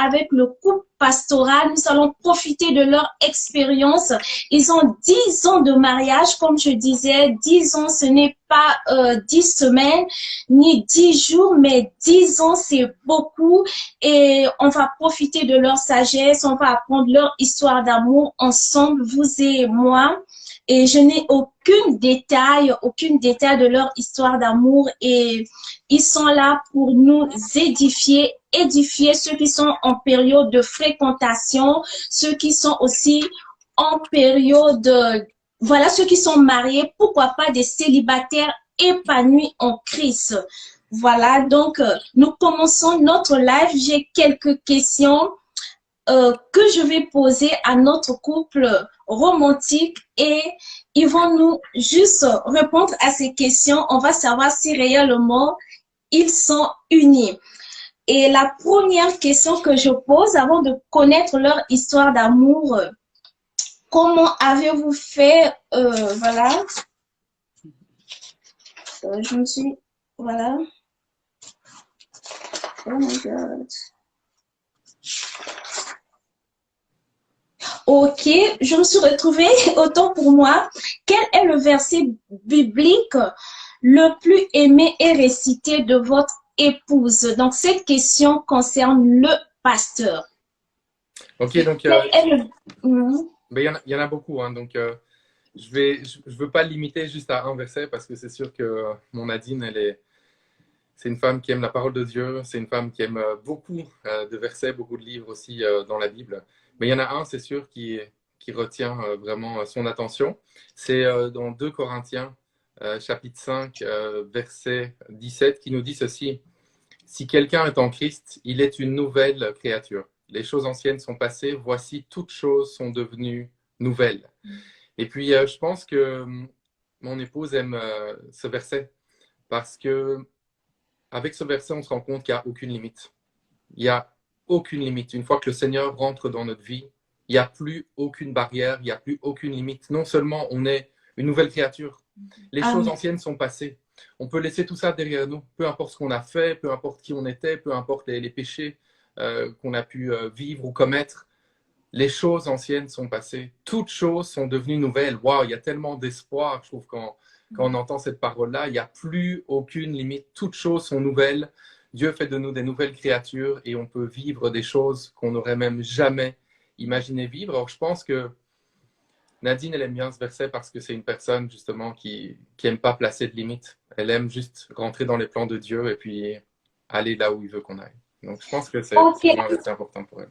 avec le couple pastoral. Nous allons profiter de leur expérience. Ils ont 10 ans de mariage, comme je disais. 10 ans, ce n'est pas 10 semaines ni 10 jours, mais 10 ans, c'est beaucoup. Et on va profiter de leur sagesse. On va apprendre leur histoire d'amour ensemble, vous et moi. Et je n'ai aucun détail de leur histoire d'amour, et ils sont là pour nous édifier ceux qui sont en période de fréquentation, ceux qui sont aussi en période, voilà, ceux qui sont mariés, pourquoi pas des célibataires épanouis en Christ. Voilà, donc nous commençons notre live. J'ai quelques questions que je vais poser à notre couple romantique, et ils vont nous juste répondre à ces questions. On va savoir si réellement ils sont unis. Et la première question que je pose avant de connaître leur histoire d'amour, comment avez-vous fait, voilà, je me suis, voilà, oh my God. Ok, je me suis retrouvée, autant pour moi. Quel est le verset biblique le plus aimé et récité de votre épouse? Donc, cette question concerne le pasteur. Ok, donc il y en a beaucoup, hein, donc je veux pas le limiter juste à un verset, parce que c'est sûr que mon Nadine, c'est une femme qui aime la parole de Dieu, c'est une femme qui aime beaucoup de versets, beaucoup de livres aussi dans la Bible. Mais il y en a un, c'est sûr, qui retient vraiment son attention. C'est dans 2 Corinthiens, chapitre 5, verset 17, qui nous dit ceci: « Si quelqu'un est en Christ, il est une nouvelle créature. Les choses anciennes sont passées, voici toutes choses sont devenues nouvelles. » Et puis, je pense que mon épouse aime ce verset, parce que avec ce verset, on se rend compte qu'il n'y a aucune limite. Il n'y a aucune limite. Une fois que le Seigneur rentre dans notre vie, il n'y a plus aucune barrière, il n'y a plus aucune limite. Non seulement on est une nouvelle créature, les choses anciennes sont passées. On peut laisser tout ça derrière nous, peu importe ce qu'on a fait, peu importe qui on était, peu importe les péchés qu'on a pu vivre ou commettre. Les choses anciennes sont passées. Toutes choses sont devenues nouvelles. Waouh, il y a tellement d'espoir, je trouve, quand on entend cette parole-là. Il n'y a plus aucune limite. Toutes choses sont nouvelles. Dieu fait de nous des nouvelles créatures, et on peut vivre des choses qu'on n'aurait même jamais imaginé vivre. Alors, je pense que Nadine, elle aime bien ce verset parce que c'est une personne, justement, qui n'aime pas placer de limites. Elle aime juste rentrer dans les plans de Dieu et puis aller là où il veut qu'on aille. Donc, je pense que c'est vraiment un verset important pour elle.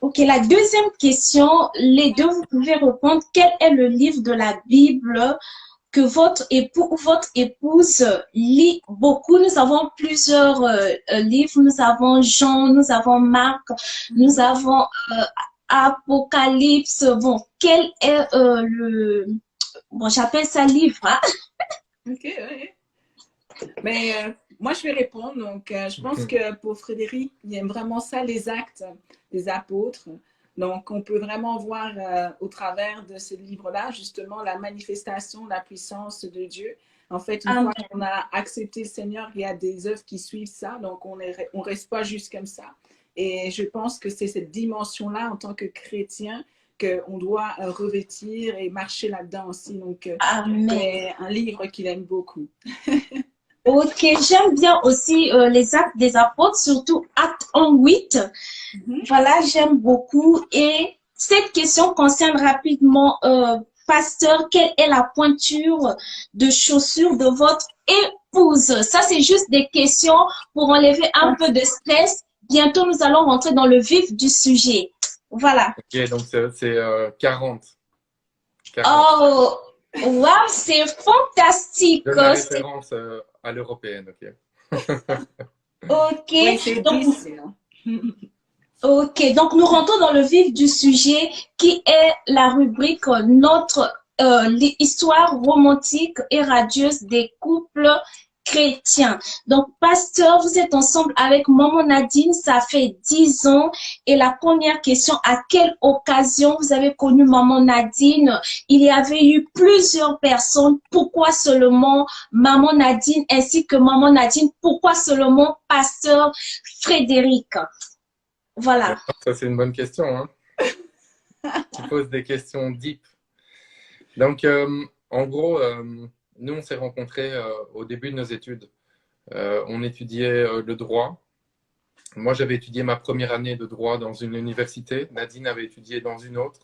Ok, la deuxième question, les deux, vous pouvez répondre. Quel est le livre de la Bible que votre époux ou votre épouse lit beaucoup? Nous avons plusieurs livres. Nous avons Jean, nous avons Marc, nous avons Apocalypse. Bon, quel est le... Bon, j'appelle ça livre, hein? Ok, ouais. Mais moi, je vais répondre. Donc, je pense que pour Frédéric, il aime vraiment ça, les actes des apôtres. Donc, on peut vraiment voir au travers de ce livre-là, justement, la manifestation, la puissance de Dieu. En fait, une fois qu'on a accepté le Seigneur, il y a des œuvres qui suivent ça. Donc, on ne reste pas juste comme ça. Et je pense que c'est cette dimension-là, en tant que chrétien, qu'on doit revêtir et marcher là-dedans aussi. Donc, c'est un livre qu'il aime beaucoup. Ok, j'aime bien aussi les actes des apôtres, surtout acte 1:8. Voilà, j'aime beaucoup. Et cette question concerne rapidement, pasteur, quelle est la pointure de chaussure de votre épouse? Ça, c'est juste des questions pour enlever un peu de stress. Bientôt, nous allons rentrer dans le vif du sujet. Voilà. Ok, donc c'est 40. Oh, wow, c'est fantastique. De la référence à l'européenne, ok. Ok. Oui, c'est 10. Ok, donc nous rentrons dans le vif du sujet qui est la rubrique notre histoire romantique et radieuse des couples chrétiens. Donc, pasteur, vous êtes ensemble avec maman Nadine, ça fait 10 ans. Et la première question, à quelle occasion vous avez connu maman Nadine? Il y avait eu plusieurs personnes. Pourquoi seulement maman Nadine ainsi que maman Nadine? Pourquoi seulement pasteur Frédéric? Voilà. Ça, c'est une bonne question. Hein. Tu poses des questions deep. Donc, en gros, nous, on s'est rencontrés au début de nos études. On étudiait le droit. Moi, j'avais étudié ma première année de droit dans une université. Nadine avait étudié dans une autre.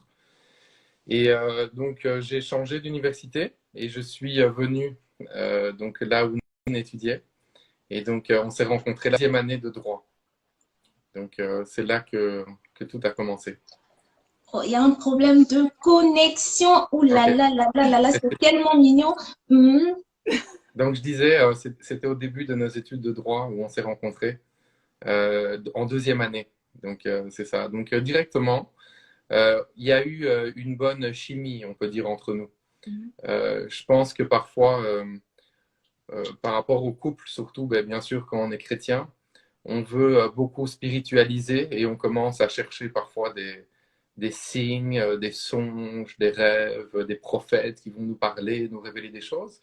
Et donc, j'ai changé d'université et je suis venu donc là où Nadine étudiait. Et donc, on s'est rencontrés la deuxième année de droit. Donc, c'est là que tout a commencé. Oh, il y a un problème de connexion. Ouh là Okay. là là là là là, c'est tellement mignon. Donc, je disais, c'était au début de nos études de droit où on s'est rencontrés en deuxième année. Donc, c'est ça. Donc, directement, il y a eu une bonne chimie, on peut dire, entre nous. Je pense que parfois, par rapport au couple, surtout, ben, bien sûr, quand on est chrétien, on veut beaucoup spiritualiser et on commence à chercher parfois des signes, des songes, des rêves, des prophètes qui vont nous parler, nous révéler des choses.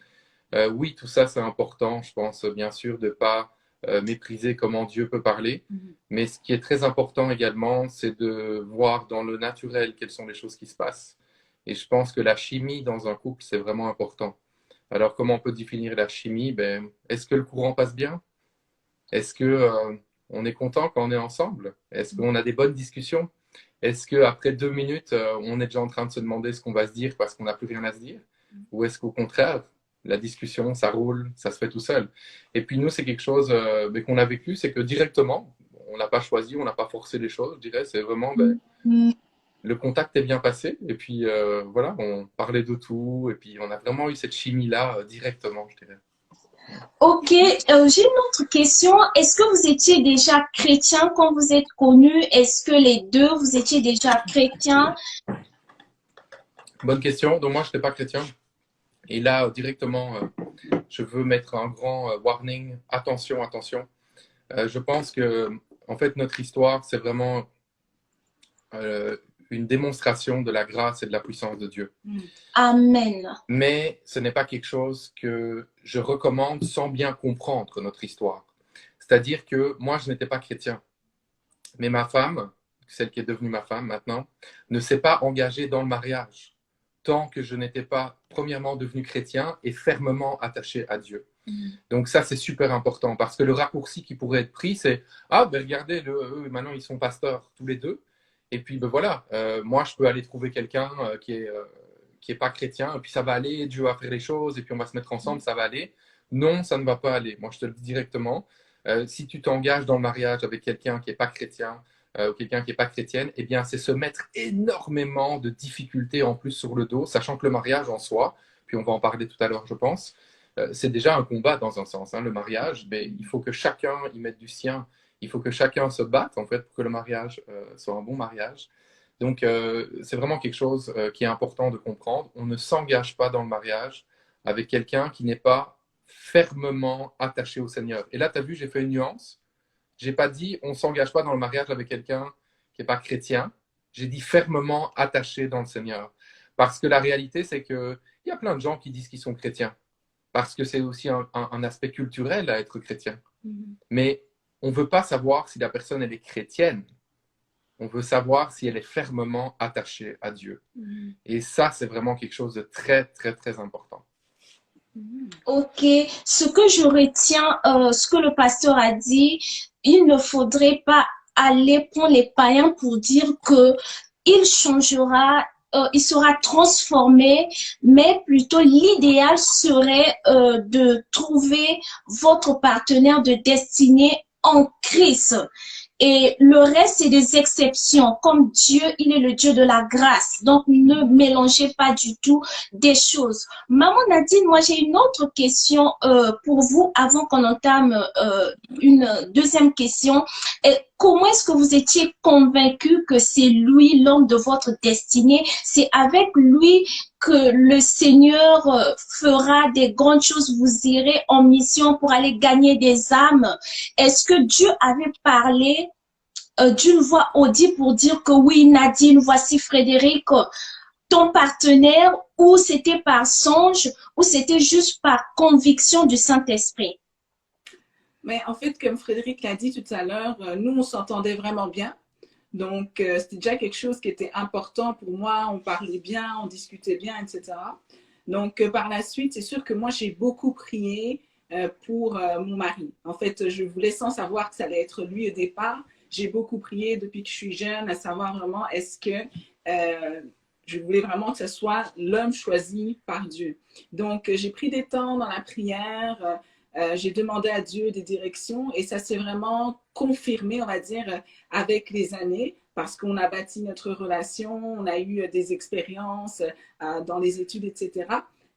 Oui, tout ça, c'est important. Je pense bien sûr de ne pas mépriser comment Dieu peut parler. Mais ce qui est très important également, c'est de voir dans le naturel quelles sont les choses qui se passent. Et je pense que la chimie dans un couple, c'est vraiment important. Alors, comment on peut définir la chimie? Ben, est-ce que le courant passe bien? Est-ce que on est content quand on est ensemble? Est-ce qu'on a des bonnes discussions? Est-ce qu'après 2 minutes, on est déjà en train de se demander ce qu'on va se dire parce qu'on n'a plus rien à se dire? Ou est-ce qu'au contraire, la discussion, ça roule, ça se fait tout seul? Et puis nous, c'est quelque chose qu'on a vécu, c'est que directement, on n'a pas choisi, on n'a pas forcé les choses, je dirais. C'est vraiment, le contact est bien passé. Et puis voilà, on parlait de tout. Et puis on a vraiment eu cette chimie-là directement, je dirais. Ok, j'ai une autre question. Est-ce que vous étiez déjà chrétien quand vous êtes connus? Est-ce que les deux, vous étiez déjà chrétiens? Bonne question. Donc moi, je n'étais pas chrétien. Et là, directement, je veux mettre un grand warning. Attention, attention. Je pense que, en fait, notre histoire, c'est vraiment une démonstration de la grâce et de la puissance de Dieu. Amen. Mais ce n'est pas quelque chose que je recommande sans bien comprendre notre histoire. C'est-à-dire que moi, je n'étais pas chrétien. Mais ma femme, celle qui est devenue ma femme maintenant, ne s'est pas engagée dans le mariage tant que je n'étais pas, premièrement, devenu chrétien et fermement attaché à Dieu. Donc ça, c'est super important parce que le raccourci qui pourrait être pris, c'est « Ah, ben regardez, eux, maintenant, ils sont pasteurs tous les deux. Et puis, ben voilà, moi, je peux aller trouver quelqu'un qui est pas chrétien, et puis ça va aller, Dieu va faire les choses, et puis on va se mettre ensemble, ça va aller. » Non, ça ne va pas aller. Moi, je te le dis directement. Si tu t'engages dans le mariage avec quelqu'un qui n'est pas chrétien, ou quelqu'un qui n'est pas chrétienne, eh bien, c'est se mettre énormément de difficultés en plus sur le dos, sachant que le mariage en soi, puis on va en parler tout à l'heure, je pense, c'est déjà un combat dans un sens. Hein, le mariage, mais il faut que chacun y mette du sien. Il faut que chacun se batte, en fait, pour que le mariage soit un bon mariage. Donc, c'est vraiment quelque chose qui est important de comprendre. On ne s'engage pas dans le mariage avec quelqu'un qui n'est pas fermement attaché au Seigneur. Et là, tu as vu, j'ai fait une nuance. J'ai pas dit on s'engage pas dans le mariage avec quelqu'un qui n'est pas chrétien. J'ai dit fermement attaché dans le Seigneur. Parce que la réalité, c'est qu'il y a plein de gens qui disent qu'ils sont chrétiens. Parce que c'est aussi un aspect culturel à être chrétien. Mais on ne veut pas savoir si la personne elle est chrétienne. On veut savoir si elle est fermement attachée à Dieu. Et ça, c'est vraiment quelque chose de très, très, très important. Ok, ce que je retiens, ce que le pasteur a dit, il ne faudrait pas aller prendre les païens pour dire que il changera, il sera transformé, mais plutôt l'idéal serait de trouver votre partenaire de destinée en Christ. Et le reste, c'est des exceptions. Comme Dieu, il est le Dieu de la grâce. Donc, ne mélangez pas du tout des choses. Maman Nadine, moi, j'ai une autre question pour vous avant qu'on entame une deuxième question. Et comment est-ce que vous étiez convaincu que c'est lui l'homme de votre destinée? C'est avec lui que le Seigneur fera des grandes choses. Vous irez en mission pour aller gagner des âmes. Est-ce que Dieu avait parlé d'une voix audible pour dire que oui, Nadine, voici Frédéric, ton partenaire, ou c'était par songe, ou c'était juste par conviction du Saint-Esprit? Mais en fait, comme Frédéric l'a dit tout à l'heure, nous, on s'entendait vraiment bien. Donc, c'était déjà quelque chose qui était important pour moi. On parlait bien, on discutait bien, etc. Donc, par la suite, c'est sûr que moi, j'ai beaucoup prié pour mon mari. En fait, je voulais sans savoir que ça allait être lui au départ. J'ai beaucoup prié depuis que je suis jeune, à savoir vraiment, est-ce que je voulais vraiment que ce soit l'homme choisi par Dieu. Donc, j'ai pris des temps dans la prière, j'ai demandé à Dieu des directions et ça s'est vraiment confirmé, on va dire, avec les années parce qu'on a bâti notre relation, on a eu des expériences dans les études, etc.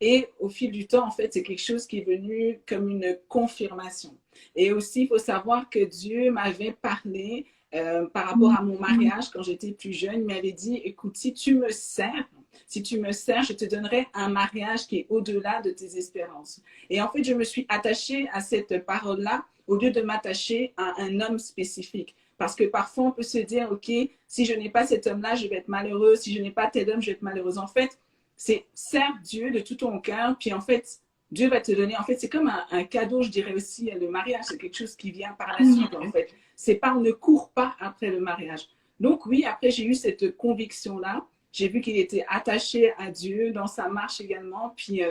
Et au fil du temps, en fait, c'est quelque chose qui est venu comme une confirmation. Et aussi, il faut savoir que Dieu m'avait parlé par rapport à mon mariage quand j'étais plus jeune. Il m'avait dit, écoute, si tu me sers, je te donnerai un mariage qui est au-delà de tes espérances. Et en fait, je me suis attachée à cette parole-là au lieu de m'attacher à un homme spécifique. Parce que parfois, on peut se dire, OK, si je n'ai pas cet homme-là, je vais être malheureuse. Si je n'ai pas tel homme, je vais être malheureuse. En fait, c'est sers Dieu de tout ton cœur. Puis en fait, Dieu va te donner. En fait, c'est comme un cadeau, je dirais aussi, le mariage. C'est quelque chose qui vient par la suite, en fait. C'est pas, on ne court pas après le mariage. Donc oui, après, j'ai eu cette conviction-là. J'ai vu qu'il était attaché à Dieu dans sa marche également. Puis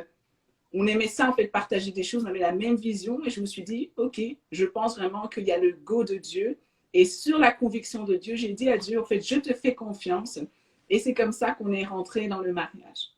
on aimait ça, en fait, partager des choses. On avait la même vision. Et je me suis dit, OK, je pense vraiment qu'il y a le go de Dieu. Et sur la conviction de Dieu, j'ai dit à Dieu, en fait, je te fais confiance. Et c'est comme ça qu'on est rentré dans le mariage.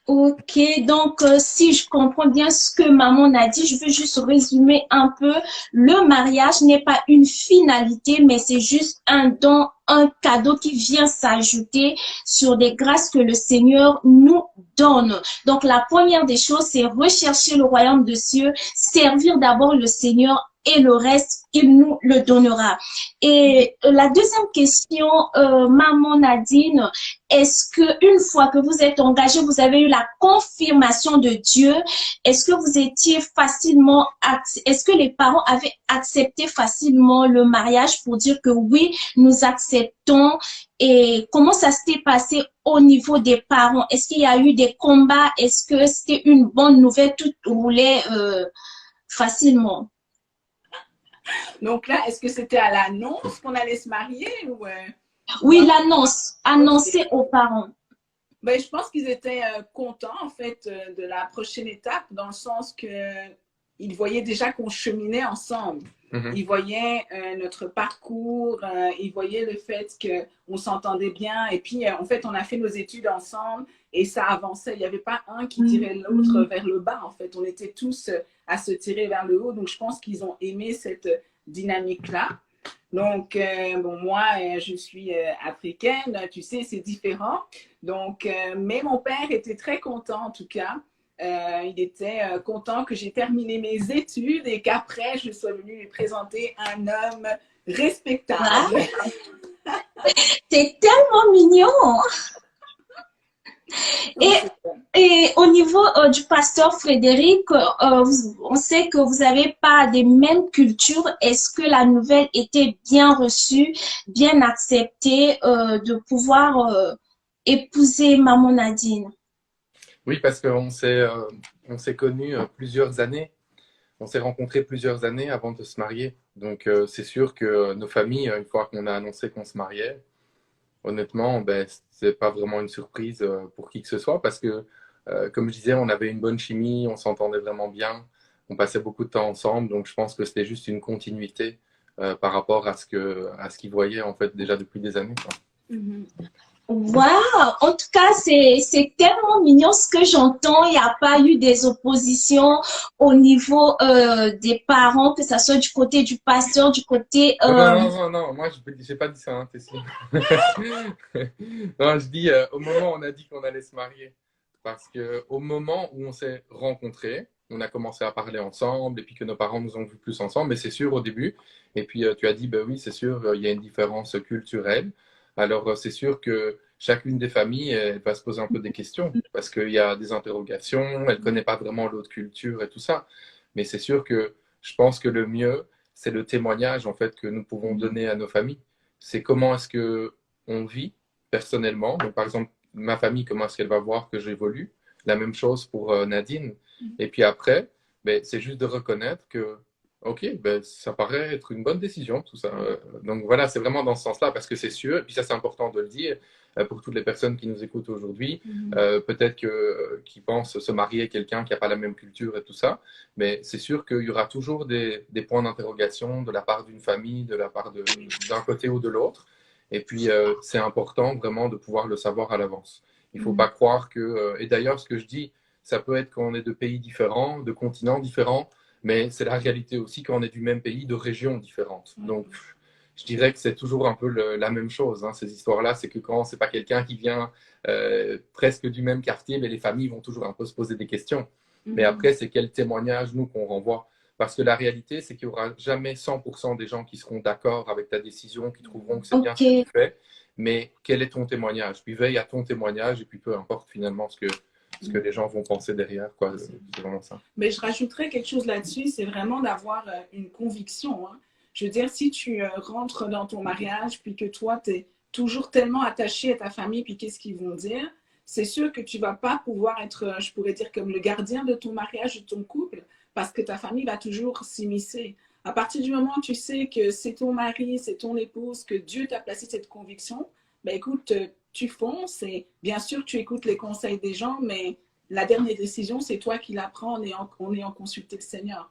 Ok, donc si je comprends bien ce que maman a dit, je veux juste résumer un peu. Le mariage n'est pas une finalité, mais c'est juste un don, un cadeau qui vient s'ajouter sur des grâces que le Seigneur nous donne. Donc la première des choses, c'est rechercher le royaume de cieux, servir d'abord le Seigneur et le reste, il nous le donnera. Et la deuxième question, maman Nadine, est-ce que une fois que vous êtes engagé, vous avez eu la confirmation de Dieu? Est-ce que vous étiez facilement, est-ce que les parents avaient accepté facilement le mariage pour dire que oui, nous acceptons? Et comment ça s'était passé au niveau des parents? Est-ce qu'il y a eu des combats? Est-ce que c'était une bonne nouvelle? Tout roulait facilement. Donc là, est-ce que c'était à l'annonce qu'on allait se marier ou Oui, l'annonce, annoncée aux parents. Ben, je pense qu'ils étaient contents en fait de la prochaine étape dans le sens que ils voyaient déjà qu'on cheminait ensemble. Ils voyaient notre parcours, ils voyaient le fait qu'on s'entendait bien et puis en fait on a fait nos études ensemble et ça avançait. Il n'y avait pas un qui tirait l'autre vers le bas en fait. On était tous à se tirer vers le haut. Donc je pense qu'ils ont aimé cette dynamique-là. Donc, bon, moi, je suis africaine, tu sais, c'est différent. Donc, mais mon père était très content en tout cas. Il était content que j'ai terminé mes études et qu'après, je sois venue lui présenter un homme respectable. C'est tellement mignon. Et au niveau du pasteur Frédéric, on sait que vous n'avez pas des mêmes cultures. Est-ce que la nouvelle était bien reçue, bien acceptée de pouvoir épouser maman Nadine? Oui, parce qu'on s'est connus plusieurs années. On s'est rencontrés plusieurs années avant de se marier. Donc, c'est sûr que nos familles, une fois qu'on a annoncé qu'on se mariait, honnêtement, ben, c'est pas vraiment une surprise pour qui que ce soit parce que, comme je disais, on avait une bonne chimie, on s'entendait vraiment bien, on passait beaucoup de temps ensemble. Donc, je pense que c'était juste une continuité par rapport à ce qu'ils voyaient en fait déjà depuis des années, quoi. Waouh! En tout cas, c'est tellement mignon ce que j'entends. Il n'y a pas eu des oppositions au niveau des parents, que ce soit du côté du pasteur, du côté... Non, moi, je n'ai pas dit ça, hein, Tessie. Non, je dis au moment où on a dit qu'on allait se marier. Parce qu'au moment où on s'est rencontrés, on a commencé à parler ensemble et puis que nos parents nous ont vus plus ensemble, mais c'est sûr au début. Et puis tu as dit, ben oui, c'est sûr, il y a une différence culturelle. Alors, c'est sûr que chacune des familles elle va se poser un peu des questions parce qu'il y a des interrogations, elle ne connaît pas vraiment l'autre culture et tout ça. Mais c'est sûr que je pense que le mieux, c'est le témoignage en fait que nous pouvons donner à nos familles. C'est comment est-ce que on vit personnellement. Donc, par exemple, ma famille, comment est-ce qu'elle va voir que j'évolue. La même chose pour Nadine. Et puis après, ben, c'est juste de reconnaître que Ok, ben, ça paraît être une bonne décision, tout ça. Donc voilà, c'est vraiment dans ce sens-là, parce que c'est sûr, et puis ça c'est important de le dire, pour toutes les personnes qui nous écoutent aujourd'hui, peut-être qui pensent se marier à quelqu'un qui n'a pas la même culture et tout ça, mais c'est sûr qu'il y aura toujours des points d'interrogation de la part d'une famille, de la part d'un côté ou de l'autre, et puis c'est important vraiment de pouvoir le savoir à l'avance. Il ne faut pas croire que, et d'ailleurs ce que je dis, ça peut être quand on est de pays différents, de continents différents, mais c'est la réalité aussi quand on est du même pays, de régions différentes. Donc, je dirais que c'est toujours un peu la même chose, hein, ces histoires-là. C'est que quand c'est pas quelqu'un qui vient presque du même quartier, mais les familles vont toujours un peu se poser des questions. Mais après, c'est quel témoignage, nous, qu'on renvoie. Parce que la réalité, c'est qu'il n'y aura jamais 100% des gens qui seront d'accord avec ta décision, qui trouveront que c'est bien ce que tu fais. Mais quel est ton témoignage? Puis veille à ton témoignage, et puis peu importe finalement ce que les gens vont penser derrière, quoi. C'est vraiment ça. Mais je rajouterais quelque chose là-dessus, c'est vraiment d'avoir une conviction. Hein. Je veux dire, si tu rentres dans ton mariage, puis que toi, tu es toujours tellement attaché à ta famille, puis qu'est-ce qu'ils vont dire, c'est sûr que tu vas pas pouvoir être, je pourrais dire, comme le gardien de ton mariage, de ton couple, parce que ta famille va toujours s'immiscer. À partir du moment où tu sais que c'est ton mari, c'est ton épouse, que Dieu t'a placé cette conviction, ben écoute, tu fonces et bien sûr, tu écoutes les conseils des gens, mais la dernière décision, c'est toi qui la prends en ayant consulté le Seigneur.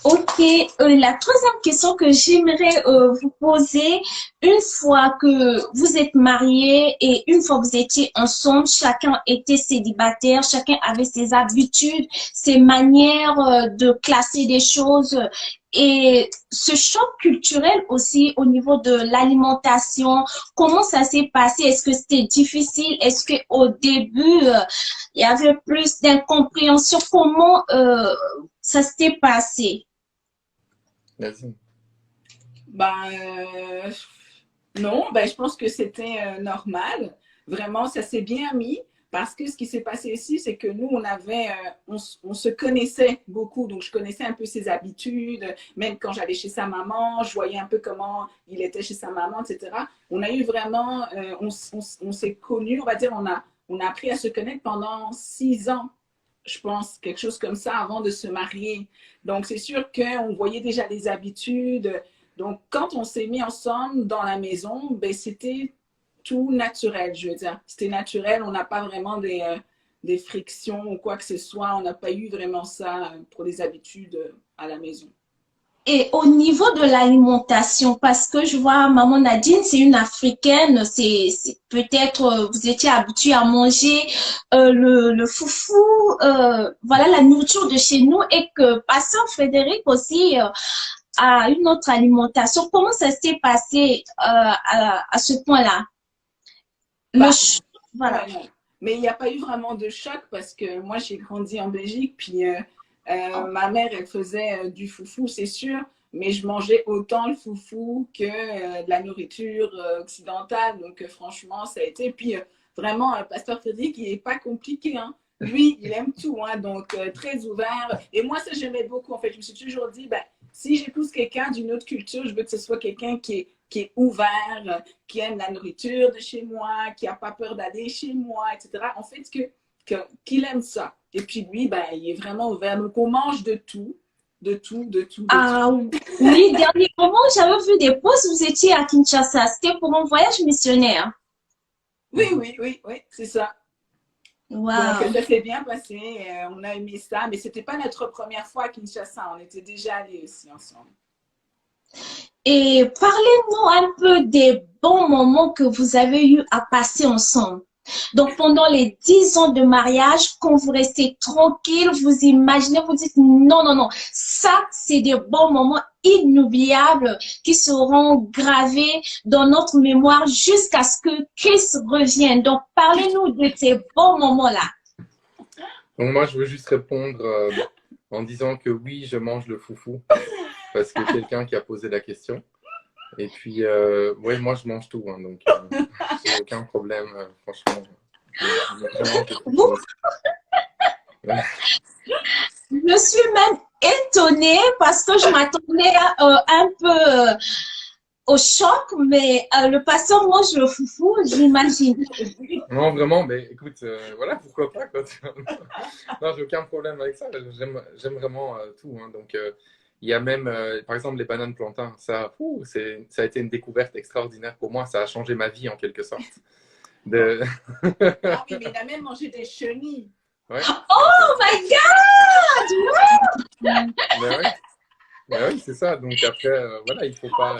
Ok, la troisième question que j'aimerais vous poser, une fois que vous êtes mariés et une fois que vous étiez ensemble, chacun était célibataire, chacun avait ses habitudes, ses manières de classer des choses et ce choc culturel aussi au niveau de l'alimentation, comment ça s'est passé? Est-ce que c'était difficile? Est-ce que au début, il y avait plus d'incompréhension? Comment ça s'était passé? Vas-y. Non, je pense que c'était normal. Vraiment, ça s'est bien mis parce que ce qui s'est passé ici, c'est que nous, on se connaissait beaucoup. Donc, je connaissais un peu ses habitudes. Même quand j'allais chez sa maman, je voyais un peu comment il était chez sa maman, etc. On a eu vraiment, on s'est connus, on va dire, on a appris à se connaître pendant 6 ans. Je pense, quelque chose comme ça avant de se marier. Donc, c'est sûr qu'on voyait déjà les habitudes. Donc, quand on s'est mis ensemble dans la maison, c'était tout naturel, je veux dire. C'était naturel. On n'a pas vraiment des frictions ou quoi que ce soit. On n'a pas eu vraiment ça pour les habitudes à la maison. Et au niveau de l'alimentation, parce que je vois maman Nadine, c'est une Africaine, c'est peut-être vous étiez habitué à manger le foufou, voilà la nourriture de chez nous, et que Pasteur Frédéric aussi a une autre alimentation. Comment ça s'est passé à ce point-là? Voilà. Mais il n'y a pas eu vraiment de choc parce que moi j'ai grandi en Belgique, puis ma mère, elle faisait du foufou, c'est sûr, mais je mangeais autant le foufou que de la nourriture occidentale. Donc, franchement, ça a été. Puis, vraiment, Pasteur Frédéric, il n'est pas compliqué. Hein. Lui, il aime tout. Hein, donc, très ouvert. Et moi, ça, j'aimais beaucoup. En fait, je me suis toujours dit, si j'épouse quelqu'un d'une autre culture, je veux que ce soit quelqu'un qui est ouvert, qui aime la nourriture de chez moi, qui n'a pas peur d'aller chez moi, etc. En fait, qu'il aime ça. Et puis lui, il est vraiment ouvert. Donc, on mange de tout. Ah oui, dernier moment, j'avais vu des posts, vous étiez à Kinshasa. C'était pour un voyage missionnaire. Oui, c'est ça. Wow. Donc, ça s'est bien passé. On a aimé ça. Mais ce n'était pas notre première fois à Kinshasa. On était déjà allés aussi ensemble. Et parlez-nous un peu des bons moments que vous avez eu à passer ensemble. Donc, pendant les 10 ans de mariage, quand vous restez tranquille, vous imaginez, vous dites non, ça, c'est des bons moments inoubliables qui seront gravés dans notre mémoire jusqu'à ce que Christ revienne. Donc, parlez-nous de ces bons moments-là. Donc, moi, je veux juste répondre en disant que oui, je mange le foufou parce que quelqu'un qui a posé la question. Et puis, oui, moi, je mange tout, hein, donc j'ai aucun problème, franchement. Je suis même étonnée parce que je m'attendais un peu au choc, mais le pasteur mange le foufou, j'imagine. Non, vraiment, mais écoute, voilà, pourquoi pas, quoi. Non, j'ai aucun problème avec ça. J'aime vraiment tout, hein. Donc, il y a même, par exemple, les bananes plantains. Ça a été une découverte extraordinaire pour moi. Ça a changé ma vie, en quelque sorte. Ah oui, mais il a même mangé des chenilles. Ouais. Oh my God! Mais ouais. Mais oui, c'est ça. Donc après, voilà, il faut pas.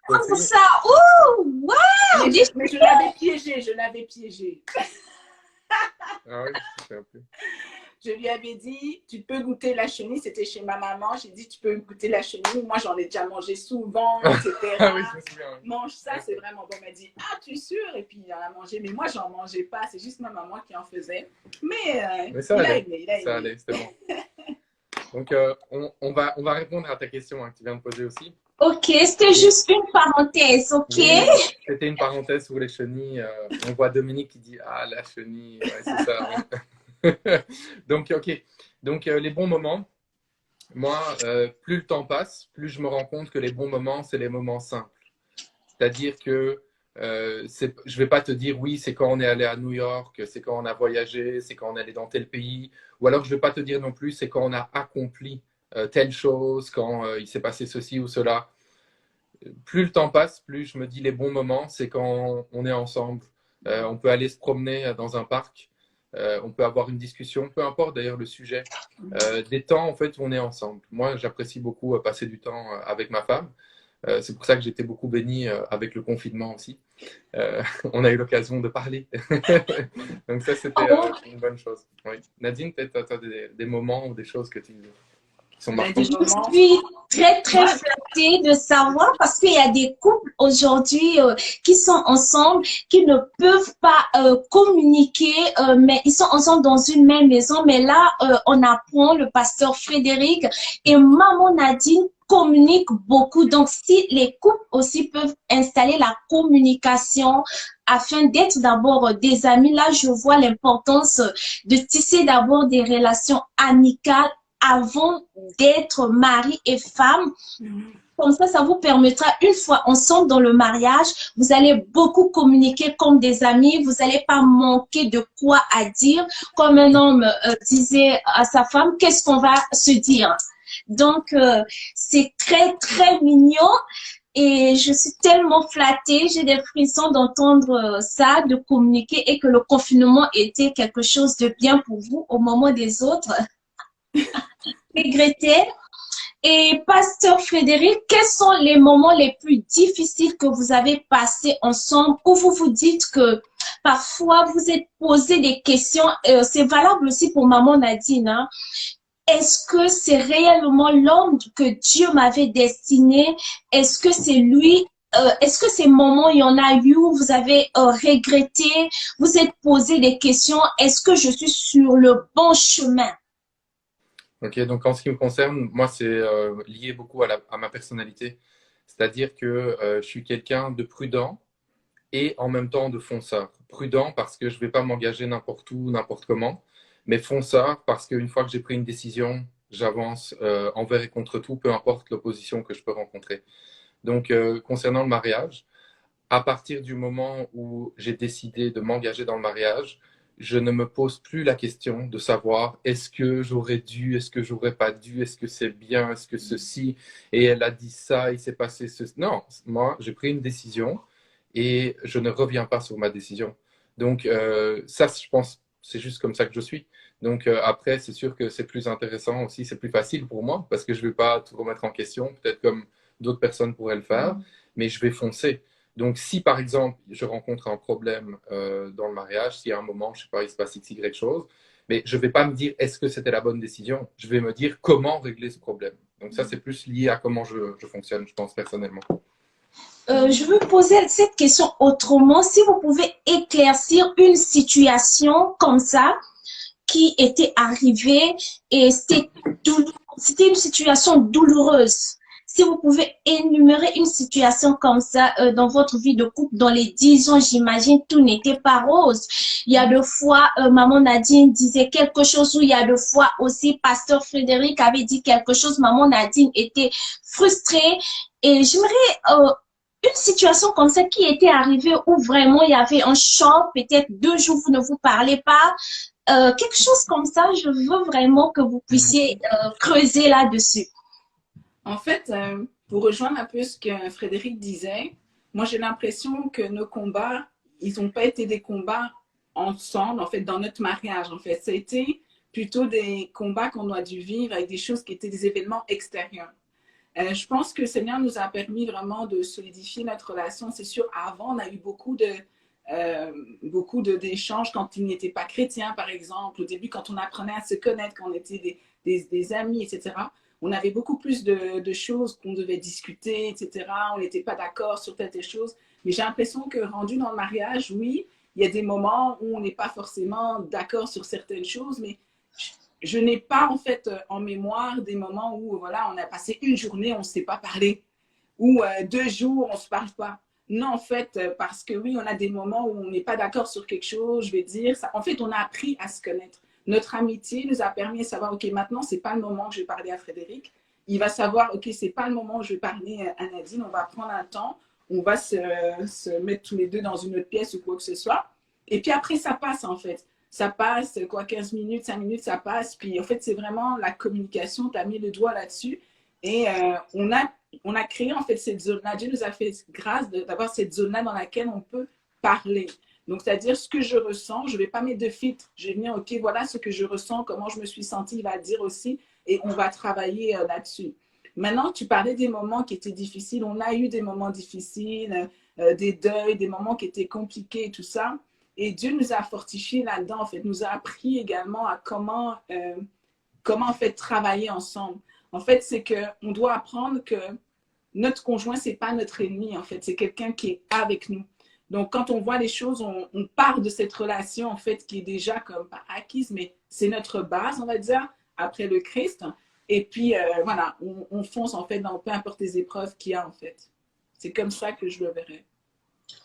Comme ça, ouh, wow! Mais je l'avais piégé, je l'avais piégé. Ah oui, c'est un peu. Je lui avais dit, tu peux goûter la chenille. C'était chez ma maman. J'ai dit, tu peux goûter la chenille. Moi, j'en ai déjà mangé souvent, etc. Ah oui, je me souviens. Mange ça, c'est vraiment bon. Elle m'a dit, ah, tu es sûre? Et puis, il en a mangé. Mais moi, j'en mangeais pas. C'est juste ma maman qui en faisait. Mais ça il allait. a aimé, il a aimé. Ça allait, c'était bon. Donc, on va répondre à ta question, hein, que tu viens de poser aussi. Ok, c'était juste une parenthèse, ok? Oui, c'était une parenthèse sur les chenilles. On voit Dominique qui dit, ah, la chenille, ouais, c'est ça. Ouais. Donc, ok. Donc, les bons moments, moi, plus le temps passe, plus je me rends compte que les bons moments, c'est les moments simples. C'est-à-dire que je ne vais pas te dire, oui, c'est quand on est allé à New York, c'est quand on a voyagé, c'est quand on est allé dans tel pays. Ou alors, je ne vais pas te dire non plus, c'est quand on a accompli telle chose, quand il s'est passé ceci ou cela. Plus le temps passe, plus je me dis les bons moments, c'est quand on est ensemble. On peut aller se promener dans un parc, on peut avoir une discussion, peu importe d'ailleurs le sujet. Des temps en fait où on est ensemble. Moi, j'apprécie beaucoup passer du temps avec ma femme. C'est pour ça que j'étais beaucoup béni avec le confinement aussi. On a eu l'occasion de parler. Donc ça, c'était une bonne chose. Oui. Nadine, peut-être tu as des moments ou des choses qui sont marquantes. Je suis très, très flattée de savoir parce qu'il y a des couples aujourd'hui qui sont ensemble, qui ne peuvent pas communiquer, mais ils sont ensemble dans une même maison. Mais là, on apprend, le pasteur Frédéric et maman Nadine communiquent beaucoup. Donc, si les couples aussi peuvent installer la communication afin d'être d'abord des amis, là, je vois l'importance de tisser d'abord des relations amicales avant d'être mari et femme. Comme ça vous permettra, une fois ensemble dans le mariage, vous allez beaucoup communiquer comme des amis, vous n'allez pas manquer de quoi à dire. Comme un homme disait à sa femme, qu'est-ce qu'on va se dire? Donc, c'est très, très mignon. Et je suis tellement flattée, j'ai des frissons d'entendre ça, de communiquer et que le confinement était quelque chose de bien pour vous au moment des autres. Regretter. Et pasteur Frédéric, quels sont les moments les plus difficiles que vous avez passés ensemble où vous vous dites que parfois vous êtes posé des questions, c'est valable aussi pour maman Nadine, hein? Est-ce que c'est réellement l'homme que Dieu m'avait destiné? Est-ce que c'est lui? Est-ce que ces moments, il y en a eu où vous avez regretté, vous êtes posé des questions? Est-ce que je suis sur le bon chemin? Ok, donc en ce qui me concerne, moi, c'est lié beaucoup à ma personnalité. C'est-à-dire que je suis quelqu'un de prudent et en même temps de fonceur. Prudent parce que je ne vais pas m'engager n'importe où, n'importe comment, mais fonceur parce qu'une fois que j'ai pris une décision, j'avance envers et contre tout, peu importe l'opposition que je peux rencontrer. Donc, concernant le mariage, à partir du moment où j'ai décidé de m'engager dans le mariage, je ne me pose plus la question de savoir est-ce que j'aurais dû, est-ce que j'aurais pas dû, est-ce que c'est bien, est-ce que ceci, et elle a dit ça, il s'est passé ceci. Non, moi, j'ai pris une décision et je ne reviens pas sur ma décision. Donc, ça, je pense, c'est juste comme ça que je suis. Donc, après, c'est sûr que c'est plus intéressant aussi, c'est plus facile pour moi parce que je ne vais pas tout remettre en question, peut-être comme d'autres personnes pourraient le faire, mais je vais foncer. Donc, si par exemple, je rencontre un problème dans le mariage, s'il y a un moment, je ne sais pas, il se passe X, Y chose, mais je ne vais pas me dire est-ce que c'était la bonne décision. Je vais me dire comment régler ce problème. Donc, ça, c'est plus lié à comment je fonctionne, je pense, personnellement. Je veux poser cette question autrement. Si vous pouvez éclaircir une situation comme ça qui était arrivée et c'était une situation douloureuse. Si vous pouvez énumérer une situation comme ça dans votre vie de couple, dans les 10 ans, j'imagine, tout n'était pas rose. Il y a deux fois, maman Nadine disait quelque chose, ou il y a deux fois aussi, pasteur Frédéric avait dit quelque chose, maman Nadine était frustrée. Et j'aimerais une situation comme ça qui était arrivée où vraiment il y avait un choc, peut-être 2 jours vous ne vous parlez pas, quelque chose comme ça, je veux vraiment que vous puissiez creuser là-dessus. En fait, pour rejoindre un peu ce que Frédéric disait, moi j'ai l'impression que nos combats, ils n'ont pas été des combats ensemble, en fait, dans notre mariage. En fait, ça a été plutôt des combats qu'on a dû vivre avec des choses qui étaient des événements extérieurs. Je pense que le Seigneur nous a permis vraiment de solidifier notre relation. C'est sûr, avant, on a eu beaucoup d'échanges quand il n'était pas chrétien, par exemple. Au début, quand on apprenait à se connaître, quand on était des amis, etc., on avait beaucoup plus de choses qu'on devait discuter, etc. On n'était pas d'accord sur telle chose. Mais j'ai l'impression que rendu dans le mariage, oui, il y a des moments où on n'est pas forcément d'accord sur certaines choses, mais je n'ai pas en fait en mémoire des moments où voilà, on a passé une journée, on ne s'est pas parlé, ou 2 jours, on ne se parle pas. Non, en fait, parce que oui, on a des moments où on n'est pas d'accord sur quelque chose, je vais dire. Ça, en fait, on a appris à se connaître. Notre amitié nous a permis de savoir, OK, maintenant, ce n'est pas le moment que je vais parler à Frédéric. Il va savoir, OK, ce n'est pas le moment où je vais parler à Nadine. On va prendre un temps, on va se mettre tous les deux dans une autre pièce ou quoi que ce soit. Et puis après, ça passe, en fait. Ça passe, quoi, 15 minutes, 5 minutes, ça passe. Puis, en fait, c'est vraiment la communication. Tu as mis le doigt là-dessus. Et on a créé, en fait, cette zone-là. Dieu nous a fait grâce d'avoir cette zone-là dans laquelle on peut parler. Donc, c'est-à-dire ce que je ressens, je ne vais pas mettre de filtre. Je vais venir, OK, voilà ce que je ressens, comment je me suis sentie, il va dire aussi, et on va travailler là-dessus. Maintenant, tu parlais des moments qui étaient difficiles. On a eu des moments difficiles, des deuils, des moments qui étaient compliqués, tout ça. Et Dieu nous a fortifiés là-dedans, en fait, nous a appris également à comment en fait, travailler ensemble. En fait, c'est qu'on doit apprendre que notre conjoint, ce n'est pas notre ennemi, en fait. C'est quelqu'un qui est avec nous. Donc, quand on voit les choses, on part de cette relation, en fait, qui est déjà comme pas acquise, mais c'est notre base, on va dire, après le Christ. Et puis, voilà, on fonce, en fait, dans peu importe les épreuves qu'il y a, en fait. C'est comme ça que je le verrais.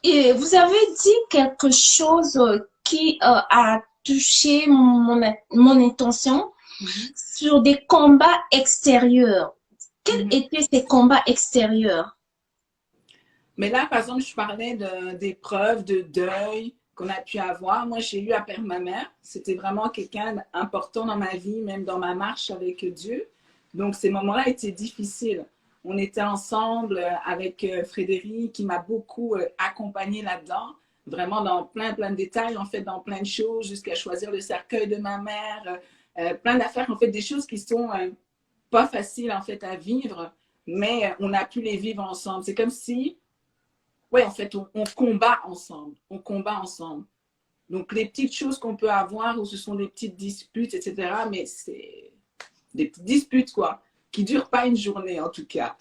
Et vous avez dit quelque chose qui a touché mon intention sur des combats extérieurs. Quels étaient ces combats extérieurs? Mais là, par exemple, je parlais d'épreuves, de deuil qu'on a pu avoir. Moi, j'ai eu à perdre ma mère. C'était vraiment quelqu'un d'important dans ma vie, même dans ma marche avec Dieu. Donc, ces moments-là étaient difficiles. On était ensemble avec Frédéric, qui m'a beaucoup accompagnée là-dedans, vraiment dans plein de détails, en fait, dans plein de choses, jusqu'à choisir le cercueil de ma mère, plein d'affaires, en fait, des choses qui sont pas faciles, en fait, à vivre, mais on a pu les vivre ensemble. C'est comme si, ouais, en fait, on combat ensemble, on combat ensemble. Donc, les petites choses qu'on peut avoir, où ce sont des petites disputes, etc., mais c'est des petites disputes, quoi, qui ne durent pas une journée, en tout cas.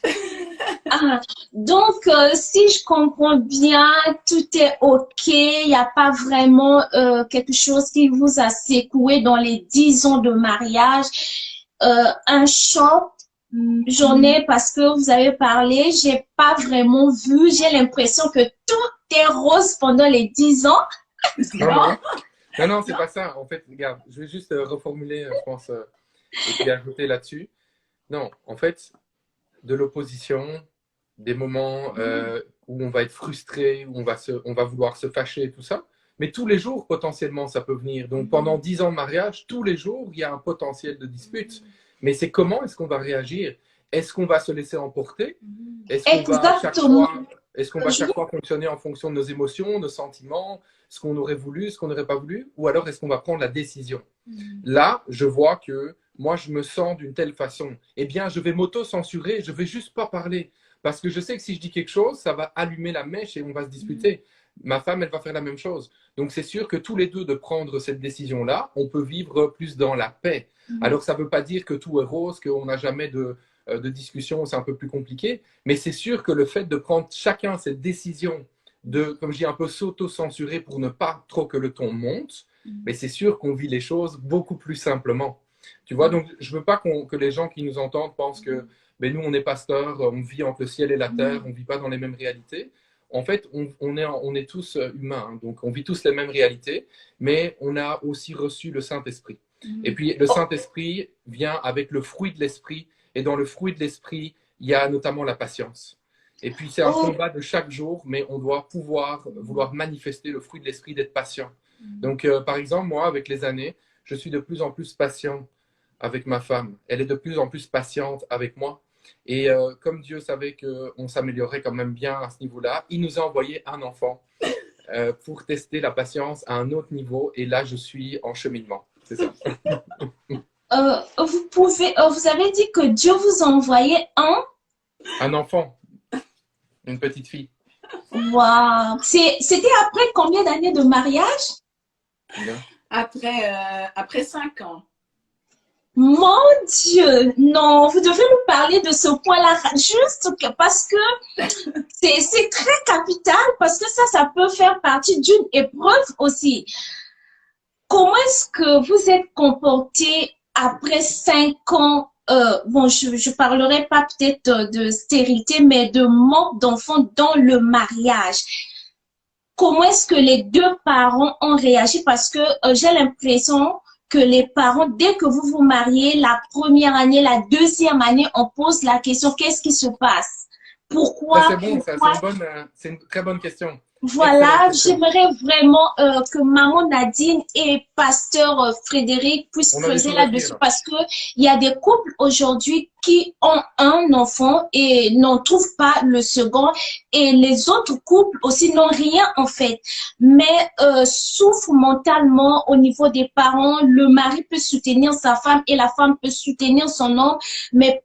Donc, si je comprends bien, tout est OK. Il n'y a pas vraiment quelque chose qui vous a secoué dans les 10 ans de mariage. Un choc, j'en ai parce que vous avez parlé. J'ai pas vraiment vu. J'ai l'impression que tout est rose pendant les 10 ans. Non, c'est pas ça. En fait, regarde, je vais juste reformuler, je pense, et puis ajouter là-dessus. Non, en fait, de l'opposition, des moments où on va être frustré, où on va vouloir se fâcher, tout ça. Mais tous les jours, potentiellement, ça peut venir. Donc, pendant 10 ans de mariage, tous les jours, il y a un potentiel de dispute. Mais c'est comment est-ce qu'on va réagir? Est-ce qu'on va se laisser emporter? Est-ce qu'on va chaque fois fonctionner en fonction de nos émotions, nos sentiments, ce qu'on aurait voulu, ce qu'on n'aurait pas voulu? Ou alors, est-ce qu'on va prendre la décision? Là, je vois que moi, je me sens d'une telle façon. Eh bien, je vais m'auto-censurer, je ne vais juste pas parler. Parce que je sais que si je dis quelque chose, ça va allumer la mèche et on va se disputer. Ma femme, elle va faire la même chose. Donc, c'est sûr que tous les deux, de prendre cette décision-là, on peut vivre plus dans la paix. Alors, ça ne veut pas dire que tout est rose, qu'on n'a jamais de discussion, c'est un peu plus compliqué. Mais c'est sûr que le fait de prendre chacun cette décision de, comme je dis, un peu s'auto-censurer pour ne pas trop que le ton monte, mais c'est sûr qu'on vit les choses beaucoup plus simplement. Tu vois, donc je ne veux pas que les gens qui nous entendent pensent que nous, on est pasteurs, on vit entre le ciel et la terre, on ne vit pas dans les mêmes réalités. En fait, on est tous humains, hein, donc on vit tous les mêmes réalités, mais on a aussi reçu le Saint-Esprit. Et puis, le Saint-Esprit vient avec le fruit de l'Esprit, et dans le fruit de l'Esprit, il y a notamment la patience. Et puis, c'est un combat de chaque jour, mais on doit vouloir manifester le fruit de l'esprit d'être patient. Donc, par exemple, moi, avec les années, je suis de plus en plus patient avec ma femme. Elle est de plus en plus patiente avec moi. Et comme Dieu savait qu'on s'améliorait quand même bien à ce niveau-là, il nous a envoyé un enfant pour tester la patience à un autre niveau. Et là, je suis en cheminement. C'est ça. Vous avez dit que Dieu vous a envoyé un enfant, une petite fille. Waouh! C'était après combien d'années de mariage? Après 5 ans. Mon Dieu, non, vous devez nous parler de ce point-là, juste parce que c'est très capital, parce que ça peut faire partie d'une épreuve aussi. Comment est-ce que vous êtes comporté après 5 ans? Bon, je parlerai pas peut-être de stérilité, mais de manque d'enfants dans le mariage. Comment est-ce que les deux parents ont réagi? Parce que j'ai l'impression que les parents, dès que vous vous mariez, la première année, la deuxième année, on pose la question, qu'est-ce qui se passe? Pourquoi? Ça, c'est bon, c'est une très bonne question. Voilà, j'aimerais vraiment que maman Nadine et pasteur Frédéric puissent creuser là-dessus parce que il y a des couples aujourd'hui qui ont un enfant et n'en trouvent pas le second et les autres couples aussi n'ont rien en fait, mais souffrent mentalement au niveau des parents. Le mari peut soutenir sa femme et la femme peut soutenir son homme, mais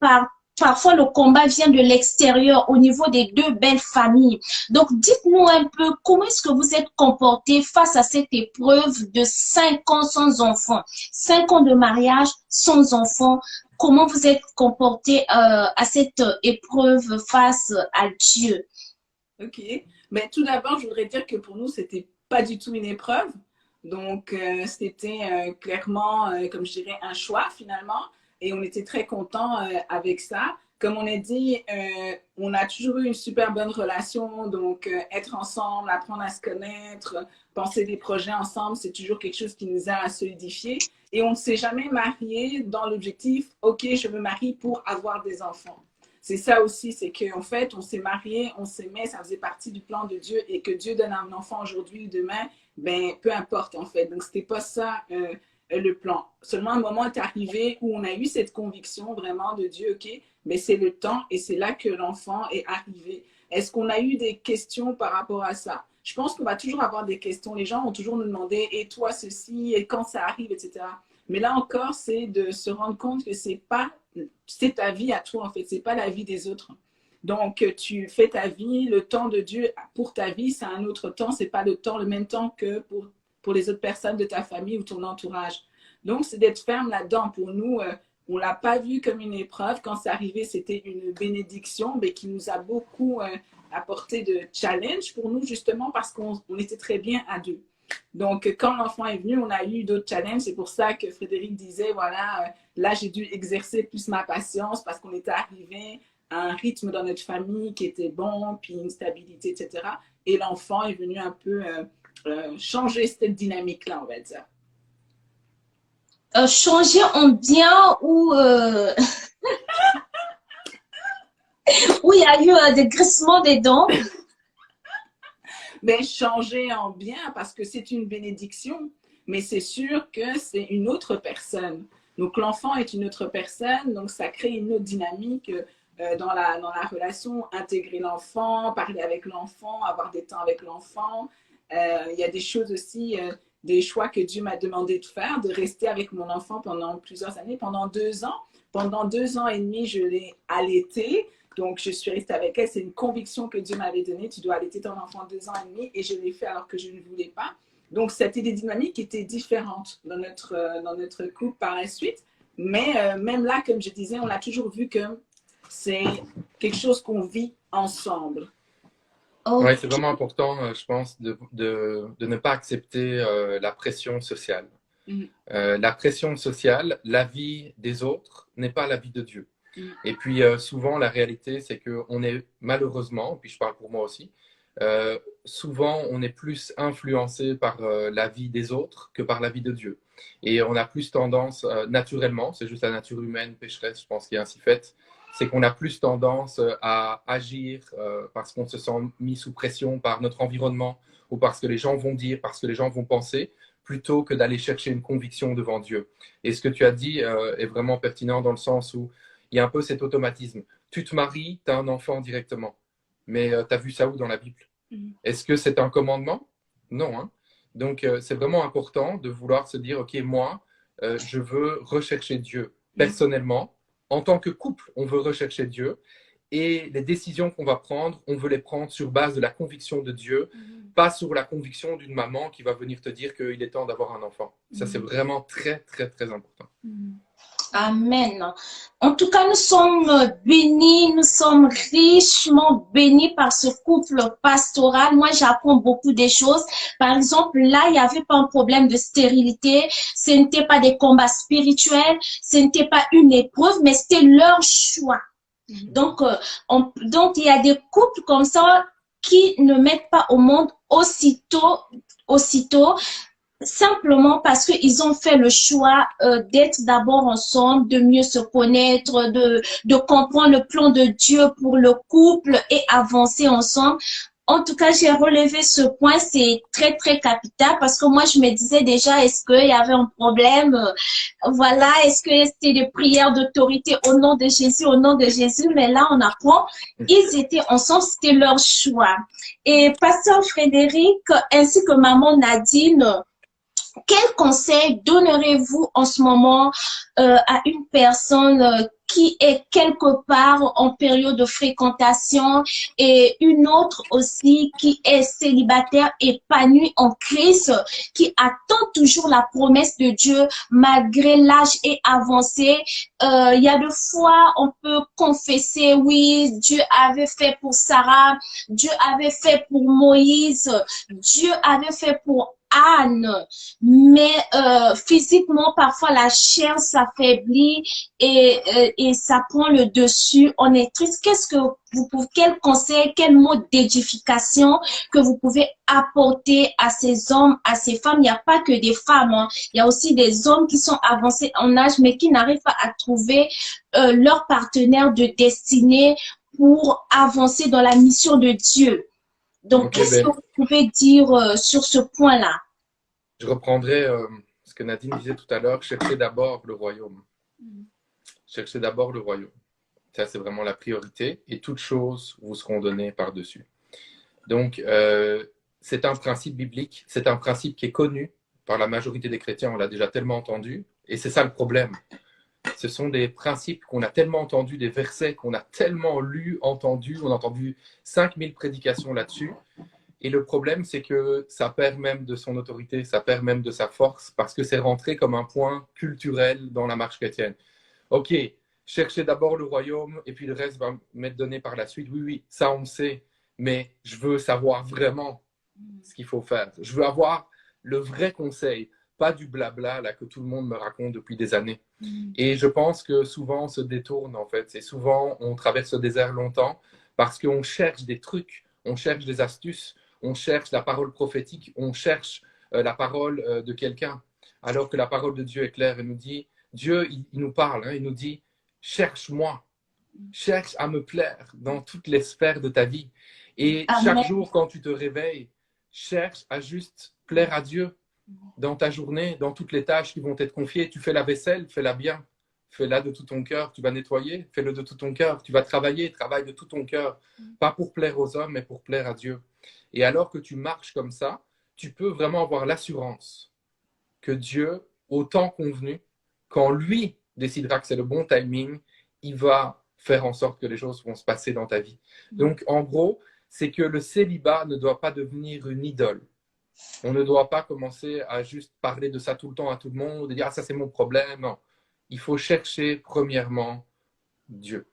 parfois, le combat vient de l'extérieur au niveau des deux belles familles. Donc, dites-nous un peu comment est-ce que vous êtes comporté face à cette épreuve de 5 ans sans enfant, 5 ans de mariage sans enfant. Comment vous êtes comporté à cette épreuve face à Dieu? Ok. Mais tout d'abord, je voudrais dire que pour nous, c'était pas du tout une épreuve. Donc, c'était clairement, comme je dirais, un choix finalement. Et on était très contents avec ça. Comme on a dit, on a toujours eu une super bonne relation. Donc, être ensemble, apprendre à se connaître, penser des projets ensemble, c'est toujours quelque chose qui nous a solidifiés. Et on ne s'est jamais marié dans l'objectif, OK, je me marie pour avoir des enfants. C'est ça aussi, c'est qu'en fait, on s'est marié, on s'aimait, ça faisait partie du plan de Dieu. Et que Dieu donne un enfant aujourd'hui ou demain, ben, peu importe en fait. Donc, c'était pas ça le plan. Seulement un moment est arrivé où on a eu cette conviction vraiment de Dieu, ok, mais c'est le temps et c'est là que l'enfant est arrivé. Est-ce qu'on a eu des questions par rapport à ça? Je pense qu'on va toujours avoir des questions. Les gens vont toujours nous demander, et toi ceci, et quand ça arrive, etc. Mais là encore, c'est de se rendre compte que c'est ta vie à toi en fait, c'est pas la vie des autres. Donc, tu fais ta vie, le temps de Dieu pour ta vie, c'est un autre temps, c'est pas le même temps que pour les autres personnes de ta famille ou ton entourage. Donc, c'est d'être ferme là-dedans. Pour nous, on ne l'a pas vu comme une épreuve. Quand c'est arrivé, c'était une bénédiction mais qui nous a beaucoup apporté de challenge pour nous, justement, parce qu'on était très bien à deux. Donc, quand l'enfant est venu, on a eu d'autres challenges. C'est pour ça que Frédéric disait, voilà, là, j'ai dû exercer plus ma patience parce qu'on était arrivé à un rythme dans notre famille qui était bon, puis une stabilité, etc. Et l'enfant est venu un peu changer cette dynamique-là, on va dire. Changer en bien ou où il y a eu des grincements des dents? Mais changer en bien parce que c'est une bénédiction, mais c'est sûr que c'est une autre personne. Donc l'enfant est une autre personne, donc ça crée une autre dynamique dans la relation, intégrer l'enfant, parler avec l'enfant, avoir des temps avec l'enfant. Il y a des choses aussi, des choix que Dieu m'a demandé de faire, de rester avec mon enfant pendant plusieurs années, pendant 2 ans. Pendant 2 ans et demi, je l'ai allaitée. Donc, je suis restée avec elle. C'est une conviction que Dieu m'avait donnée. Tu dois allaiter ton enfant 2 ans et demi. Et je l'ai fait alors que je ne voulais pas. Donc, c'était des dynamiques qui étaient différentes dans notre couple par la suite. Mais même là, comme je disais, on a toujours vu que c'est quelque chose qu'on vit ensemble. Oui, c'est vraiment important, je pense, de ne pas accepter la pression sociale. La pression sociale, la vie des autres n'est pas la vie de Dieu. Et puis, souvent, la réalité, c'est qu'on est malheureusement, puis je parle pour moi aussi, souvent, on est plus influencé par la vie des autres que par la vie de Dieu. Et on a plus tendance, naturellement, c'est juste la nature humaine, pécheresse, je pense, qui est ainsi faite, c'est qu'on a plus tendance à agir parce qu'on se sent mis sous pression par notre environnement ou parce que les gens vont dire, parce que les gens vont penser, plutôt que d'aller chercher une conviction devant Dieu. Et ce que tu as dit est vraiment pertinent dans le sens où il y a un peu cet automatisme. Tu te maries, tu as un enfant directement. Mais tu as vu ça où dans la Bible? Est-ce que c'est un commandement? Non. Hein? Donc, c'est vraiment important de vouloir se dire, OK, moi, je veux rechercher Dieu personnellement. En tant que couple, on veut rechercher Dieu. Et les décisions qu'on va prendre, on veut les prendre sur base de la conviction de Dieu, pas sur la conviction d'une maman qui va venir te dire qu'il est temps d'avoir un enfant. Ça, c'est vraiment très, très, très important. Amen. En tout cas, nous sommes bénis, nous sommes richement bénis par ce couple pastoral. Moi, j'apprends beaucoup de choses. Par exemple, là, il n'y avait pas un problème de stérilité. Ce n'était pas des combats spirituels. Ce n'était pas une épreuve, mais c'était leur choix. Donc, il y a des couples comme ça qui ne mettent pas au monde aussitôt, simplement parce qu'ils ont fait le choix d'être d'abord ensemble, de mieux se connaître, de comprendre le plan de Dieu pour le couple et avancer ensemble. En tout cas, j'ai relevé ce point, c'est très, très capital parce que moi, je me disais déjà, est-ce qu'il y avait un problème? Voilà, est-ce que c'était des prières d'autorité au nom de Jésus? Mais là, on apprend, ils étaient ensemble, c'était leur choix. Et Pasteur Frédéric, ainsi que maman Nadine, quel conseil donnerez-vous en ce moment à une personne qui est quelque part en période de fréquentation et une autre aussi qui est célibataire, épanouie en Christ, qui attend toujours la promesse de Dieu malgré l'âge est avancé? Il y a des fois, on peut confesser, oui, Dieu avait fait pour Sarah, Dieu avait fait pour Moïse, Dieu avait fait pour Anne, mais physiquement parfois la chair s'affaiblit et ça prend le dessus. On est triste. Qu'est-ce que vous pouvez, quel conseil, quel mot d'édification que vous pouvez apporter à ces hommes, à ces femmes? Il n'y a pas que des femmes, hein. Il y a aussi des hommes qui sont avancés en âge mais qui n'arrivent pas à trouver leur partenaire de destinée pour avancer dans la mission de Dieu. Donc, qu'est-ce que vous pouvez dire sur ce point-là? Je reprendrai ce que Nadine disait tout à l'heure, cherchez d'abord le royaume. Cherchez d'abord le royaume. Ça, c'est vraiment la priorité. Et toutes choses vous seront données par-dessus. Donc, c'est un principe biblique. C'est un principe qui est connu par la majorité des chrétiens. On l'a déjà tellement entendu. Et c'est ça le problème. Ce sont des principes qu'on a tellement entendus, des versets qu'on a tellement lus, entendus. On a entendu 5000 prédications là-dessus. Et le problème, c'est que ça perd même de son autorité, ça perd même de sa force, parce que c'est rentré comme un point culturel dans la marche chrétienne. OK, cherchez d'abord le royaume, et puis le reste va m'être donné par la suite. Oui, oui, ça on sait, mais je veux savoir vraiment ce qu'il faut faire. Je veux avoir le vrai conseil, pas du blabla là, que tout le monde me raconte depuis des années. Et je pense que souvent on se détourne en fait. Et souvent on traverse le désert longtemps parce qu'on cherche des trucs, on cherche des astuces, on cherche la parole prophétique, on cherche la parole de quelqu'un. Alors que la parole de Dieu est claire et nous dit, Dieu il nous parle, hein, il nous dit, cherche-moi, cherche à me plaire dans toutes les sphères de ta vie. Et chaque jour quand tu te réveilles, cherche à juste plaire à Dieu. Dans ta journée, dans toutes les tâches qui vont t'être confiées, tu fais la vaisselle, fais-la bien. Fais-la de tout ton cœur. Tu vas nettoyer, fais-le de tout ton cœur. Tu vas travailler, travaille de tout ton cœur. Pas pour plaire aux hommes, mais pour plaire à Dieu. Et alors que tu marches comme ça, tu peux vraiment avoir l'assurance que Dieu, au temps convenu, quand lui décidera que c'est le bon timing, il va faire en sorte que les choses vont se passer dans ta vie. Donc, en gros, c'est que le célibat ne doit pas devenir une idole. On ne doit pas commencer à juste parler de ça tout le temps à tout le monde, de dire « Ah, ça c'est mon problème ». Non, il faut chercher premièrement Dieu.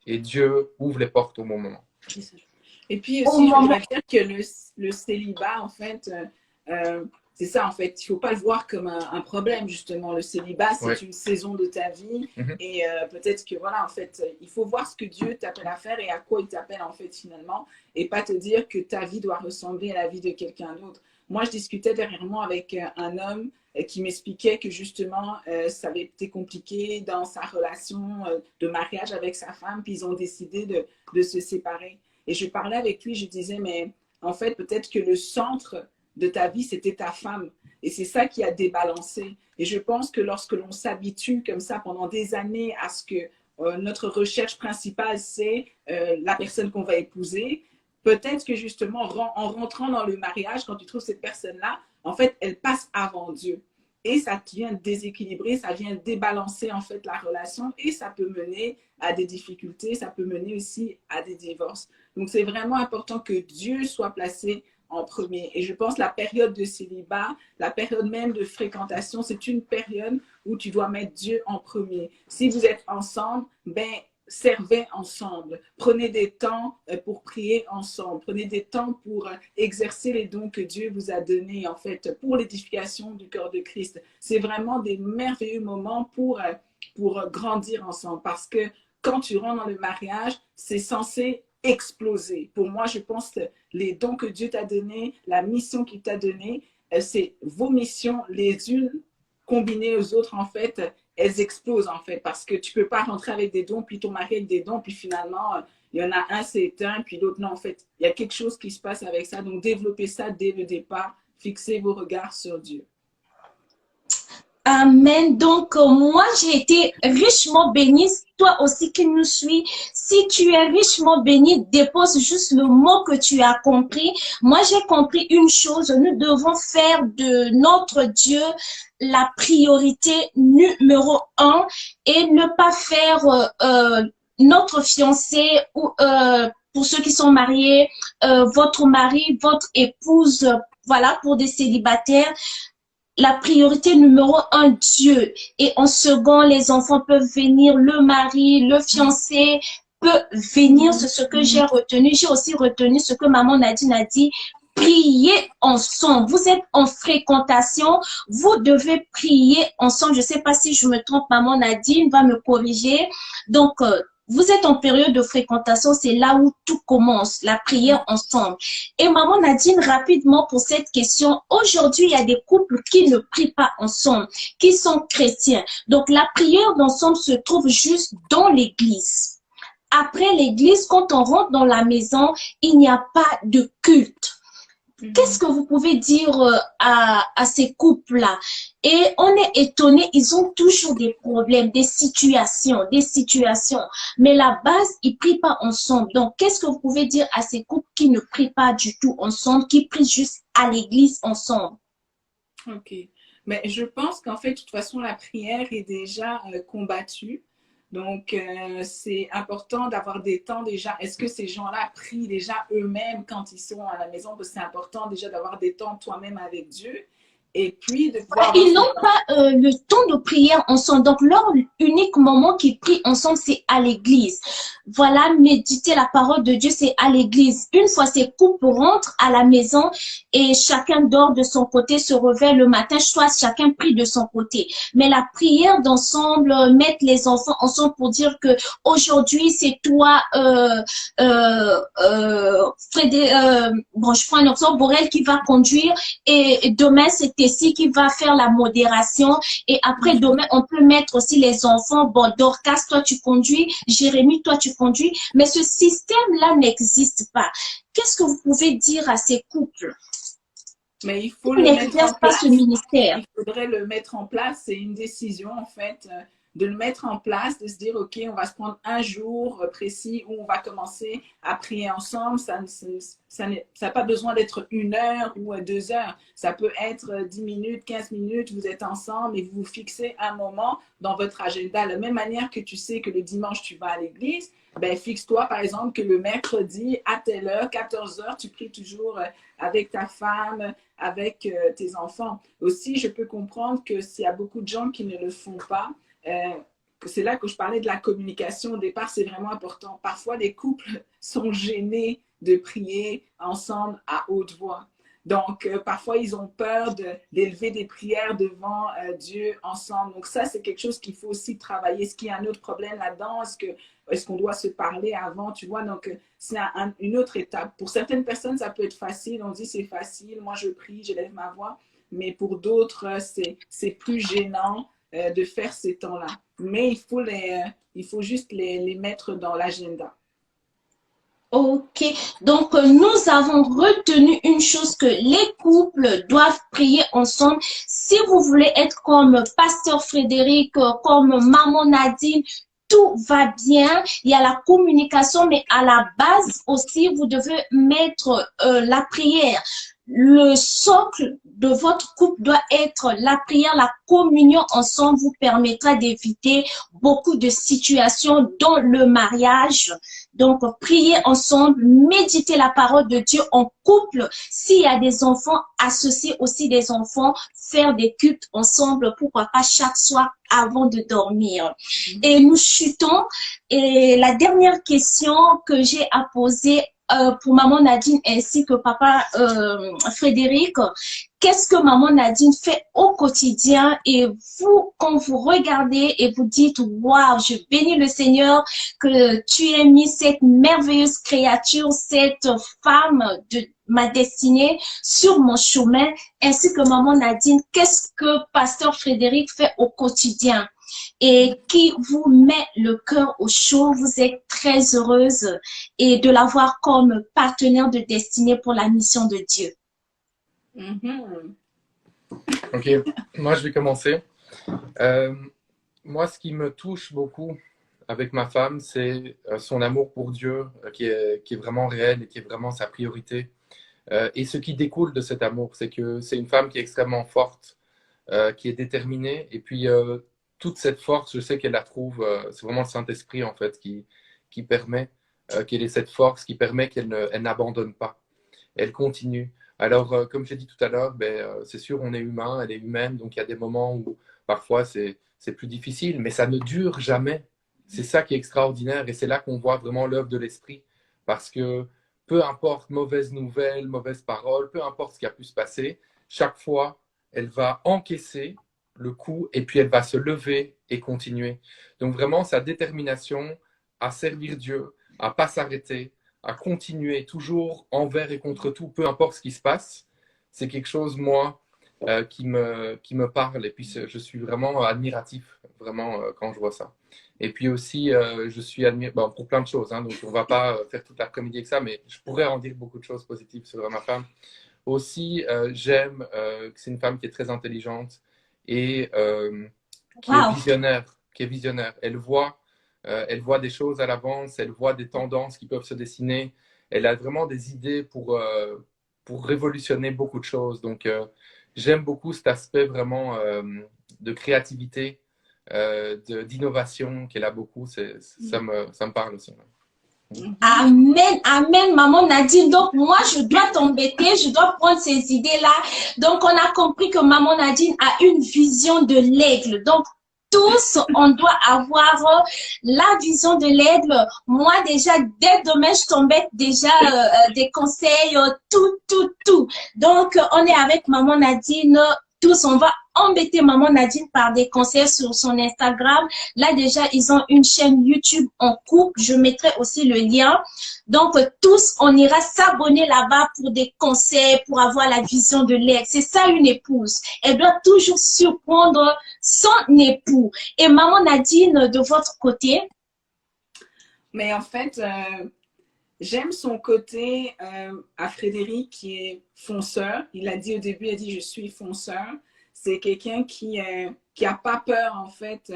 Et Dieu ouvre les portes au bon moment. Et puis aussi, je voudrais dire que le célibat, en fait, c'est ça en fait. Il ne faut pas le voir comme un problème, justement. Le célibat, c'est une saison de ta vie. Et peut-être que, voilà, en fait, il faut voir ce que Dieu t'appelle à faire et à quoi il t'appelle, en fait, finalement. Et pas te dire que ta vie doit ressembler à la vie de quelqu'un d'autre. Moi, je discutais dernièrement avec un homme qui m'expliquait que, justement, ça avait été compliqué dans sa relation de mariage avec sa femme. Puis, ils ont décidé de se séparer. Et je parlais avec lui, je disais, mais en fait, peut-être que le centre de ta vie, c'était ta femme. Et c'est ça qui a débalancé. Et je pense que lorsque l'on s'habitue comme ça pendant des années à ce que notre recherche principale, c'est la personne qu'on va épouser, peut-être que justement, en rentrant dans le mariage, quand tu trouves cette personne-là, en fait, elle passe avant Dieu. Et ça vient déséquilibrer, ça vient débalancer en fait la relation et ça peut mener à des difficultés, ça peut mener aussi à des divorces. Donc, c'est vraiment important que Dieu soit placé en premier. Et je pense que la période de célibat, la période même de fréquentation, c'est une période où tu dois mettre Dieu en premier. Si vous êtes ensemble, ben, servez ensemble. Prenez des temps pour prier ensemble. Prenez des temps pour exercer les dons que Dieu vous a donnés, en fait, pour l'édification du corps de Christ. C'est vraiment des merveilleux moments pour grandir ensemble. Parce que quand tu rentres dans le mariage, c'est censé exploser. Pour moi, je pense que les dons que Dieu t'a donnés, la mission qu'il t'a donnée, c'est vos missions les unes combinées aux autres, en fait, elles explosent, en fait, parce que tu peux pas rentrer avec des dons, puis ton mari avec des dons, puis finalement, il y en a un, c'est éteint, puis l'autre, non, en fait, il y a quelque chose qui se passe avec ça. Donc, développez ça dès le départ. Fixez vos regards sur Dieu. Amen. Donc, moi, j'ai été richement bénie. Toi aussi qui nous suis, si tu es richement béni, dépose juste le mot que tu as compris. Moi, j'ai compris une chose. Nous devons faire de notre Dieu la priorité numéro 1 et ne pas faire notre fiancé ou pour ceux qui sont mariés, votre mari, votre épouse, voilà, pour des célibataires. La priorité numéro 1, Dieu. Et en second, les enfants peuvent venir, le mari, le fiancé peut venir. C'est ce que j'ai retenu. J'ai aussi retenu ce que maman Nadine a dit. Priez ensemble. Vous êtes en fréquentation. Vous devez prier ensemble. Je ne sais pas si je me trompe, maman Nadine va me corriger. Donc, vous êtes en période de fréquentation, c'est là où tout commence, la prière ensemble. Et maman Nadine, rapidement pour cette question, aujourd'hui, il y a des couples qui ne prient pas ensemble, qui sont chrétiens. Donc, la prière d'ensemble se trouve juste dans l'église. Après l'église, quand on rentre dans la maison, il n'y a pas de culte. Qu'est-ce que vous pouvez dire à ces couples-là? Et on est étonné, ils ont toujours des problèmes, des situations. Mais la base, ils prient pas ensemble. Donc, qu'est-ce que vous pouvez dire à ces couples qui ne prient pas du tout ensemble, qui prient juste à l'église ensemble? Ok. Mais je pense qu'en fait, de toute façon, la prière est déjà combattue. Donc, c'est important d'avoir des temps déjà. Est-ce que ces gens-là prient déjà eux-mêmes quand ils sont à la maison? Parce que c'est important déjà d'avoir des temps toi-même avec Dieu. Et puis, de pouvoir... Ils n'ont pas le temps de prière ensemble. Donc, leur unique moment qu'ils prient ensemble, c'est à l'église. Voilà, méditer la parole de Dieu, c'est à l'église. Une fois ces couples rentrent à la maison et chacun dort de son côté, se réveille le matin, soit chacun prie de son côté. Mais la prière d'ensemble, mettre les enfants ensemble pour dire que aujourd'hui, c'est toi, bon, je prends un exemple, Borel qui va conduire et demain, c'est Tessie qui va faire la modération et après demain, on peut mettre aussi les enfants, bon, Dorcas, toi tu conduis, Jérémie, toi tu conduis, mais ce système-là n'existe pas. Qu'est-ce que vous pouvez dire à ces couples? Mais il faut le mettre en place. Ce ministère. Il faudrait le mettre en place, c'est une décision en fait, de le mettre en place, de se dire ok, on va se prendre un jour précis où on va commencer à prier ensemble. Ça n'a pas besoin d'être 1 heure ou 2 heures. Ça peut être 10 minutes, 15 minutes, vous êtes ensemble et vous vous fixez un moment dans votre agenda. De la même manière que tu sais que le dimanche tu vas à l'église, ben fixe-toi par exemple que le mercredi à telle heure, 14 heures, tu pries toujours avec ta femme, avec tes enfants. Aussi, je peux comprendre que s'il y a beaucoup de gens qui ne le font pas, c'est là que je parlais de la communication au départ, c'est vraiment important. Parfois, les couples sont gênés de prier ensemble à haute voix. Donc, parfois, ils ont peur d'élever des prières devant Dieu ensemble. Donc, ça, c'est quelque chose qu'il faut aussi travailler. Est-ce qu'il y a un autre problème là-dedans? Est-ce qu'on doit se parler avant? Tu vois, donc, c'est une autre étape. Pour certaines personnes, ça peut être facile. On dit, c'est facile. Moi, je prie, j'élève ma voix. Mais pour d'autres, c'est plus gênant de faire ces temps-là. Mais il faut juste les mettre dans l'agenda. Ok, donc nous avons retenu une chose que les couples doivent prier ensemble. Si vous voulez être comme Pasteur Frédéric, comme Maman Nadine, tout va bien. Il y a la communication, mais à la base aussi, vous devez mettre la prière. Le socle de votre couple doit être la prière, la communion ensemble vous permettra d'éviter beaucoup de situations dans le mariage. Donc, priez ensemble, méditez la parole de Dieu en couple. S'il y a des enfants, associez aussi des enfants, faire des cultes ensemble, pourquoi pas chaque soir avant de dormir. Et nous chutons. Et la dernière question que j'ai à poser pour Maman Nadine ainsi que Papa Frédéric, qu'est-ce que Maman Nadine fait au quotidien et vous, quand vous regardez et vous dites, waouh, je bénis le Seigneur que tu aies mis cette merveilleuse créature, cette femme de ma destinée sur mon chemin, ainsi que Maman Nadine, qu'est-ce que Pasteur Frédéric fait au quotidien? Et qui vous met le cœur au chaud, vous êtes très heureuse et de l'avoir comme partenaire de destinée pour la mission de Dieu. Ok, moi je vais commencer. Moi, ce qui me touche beaucoup avec ma femme, c'est son amour pour Dieu qui est vraiment réel et qui est vraiment sa priorité. Et ce qui découle de cet amour, c'est que c'est une femme qui est extrêmement forte, qui est déterminée. Et puis, toute cette force, je sais qu'elle la trouve, c'est vraiment le Saint-Esprit en fait qui permet qu'elle ait cette force, qui permet qu'elle n'abandonne pas. Elle continue. Alors, comme j'ai dit tout à l'heure, c'est sûr, on est humain, elle est humaine, donc il y a des moments où parfois c'est plus difficile, mais ça ne dure jamais. C'est ça qui est extraordinaire et c'est là qu'on voit vraiment l'œuvre de l'Esprit. Parce que peu importe mauvaise nouvelle, mauvaise parole, peu importe ce qui a pu se passer, chaque fois, elle va encaisser le coup et puis elle va se lever et continuer. Donc vraiment, sa détermination à servir Dieu, à ne pas s'arrêter, à continuer toujours envers et contre tout, peu importe ce qui se passe, c'est quelque chose, moi, qui me parle. Et puis, je suis vraiment admiratif, vraiment, quand je vois ça. Et puis aussi, je suis admiratif pour plein de choses. Hein, donc, on ne va pas faire toute l'après-midi avec ça, mais je pourrais en dire beaucoup de choses positives sur ma femme. Aussi, j'aime que c'est une femme qui est très intelligente et qui est visionnaire. Elle voit des choses à l'avance, elle voit des tendances qui peuvent se dessiner. Elle a vraiment des idées pour révolutionner beaucoup de choses. Donc, j'aime beaucoup cet aspect vraiment de créativité, d'innovation qu'elle a beaucoup. Ça me parle aussi. Amen, amen, Maman Nadine. Donc, moi, je dois t'embêter, je dois prendre ces idées-là. Donc, on a compris que Maman Nadine a une vision de l'aigle. Donc, tous, on doit avoir la vision de l'aigle. Moi, déjà, dès demain, je t'embête déjà des conseils, tout. Donc, on est avec Maman Nadine. Tous, on va embêter Maman Nadine par des conseils sur son Instagram. Là, déjà, ils ont une chaîne YouTube en couple. Je mettrai aussi le lien. Donc, tous, on ira s'abonner là-bas pour des conseils, pour avoir la vision de l'aigle. C'est ça, une épouse. Elle doit toujours surprendre son époux. Et Maman Nadine, de votre côté? Mais en fait, j'aime son côté à Frédéric qui est fonceur. Il a dit au début, il a dit, je suis fonceur. C'est quelqu'un qui a pas peur, en fait,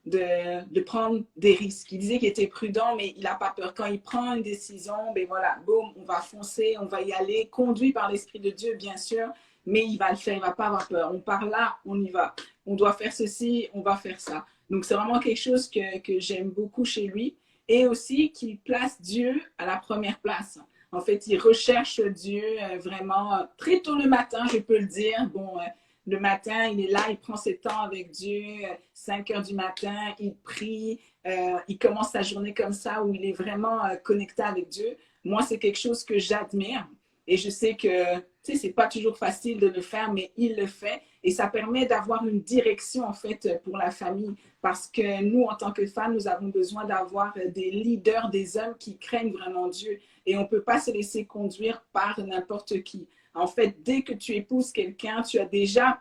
de prendre des risques. Il disait qu'il était prudent, mais il n'a pas peur. Quand il prend une décision, ben voilà, boum, on va foncer, on va y aller, conduit par l'Esprit de Dieu, bien sûr, mais il va le faire, il ne va pas avoir peur. On part là, on y va. On doit faire ceci, on va faire ça. Donc, c'est vraiment quelque chose que j'aime beaucoup chez lui. Et aussi qu'il place Dieu à la première place. En fait, il recherche Dieu vraiment très tôt le matin, je peux le dire. Bon, le matin, il est là, il prend ses temps avec Dieu, 5 heures du matin, il prie, il commence sa journée comme ça, où il est vraiment connecté avec Dieu. Moi, c'est quelque chose que j'admire et je sais que tu sais, c'est pas toujours facile de le faire, mais il le fait. Et ça permet d'avoir une direction, en fait, pour la famille. Parce que nous, en tant que femmes, nous avons besoin d'avoir des leaders, des hommes qui craignent vraiment Dieu. Et on ne peut pas se laisser conduire par n'importe qui. En fait, dès que tu épouses quelqu'un, tu as déjà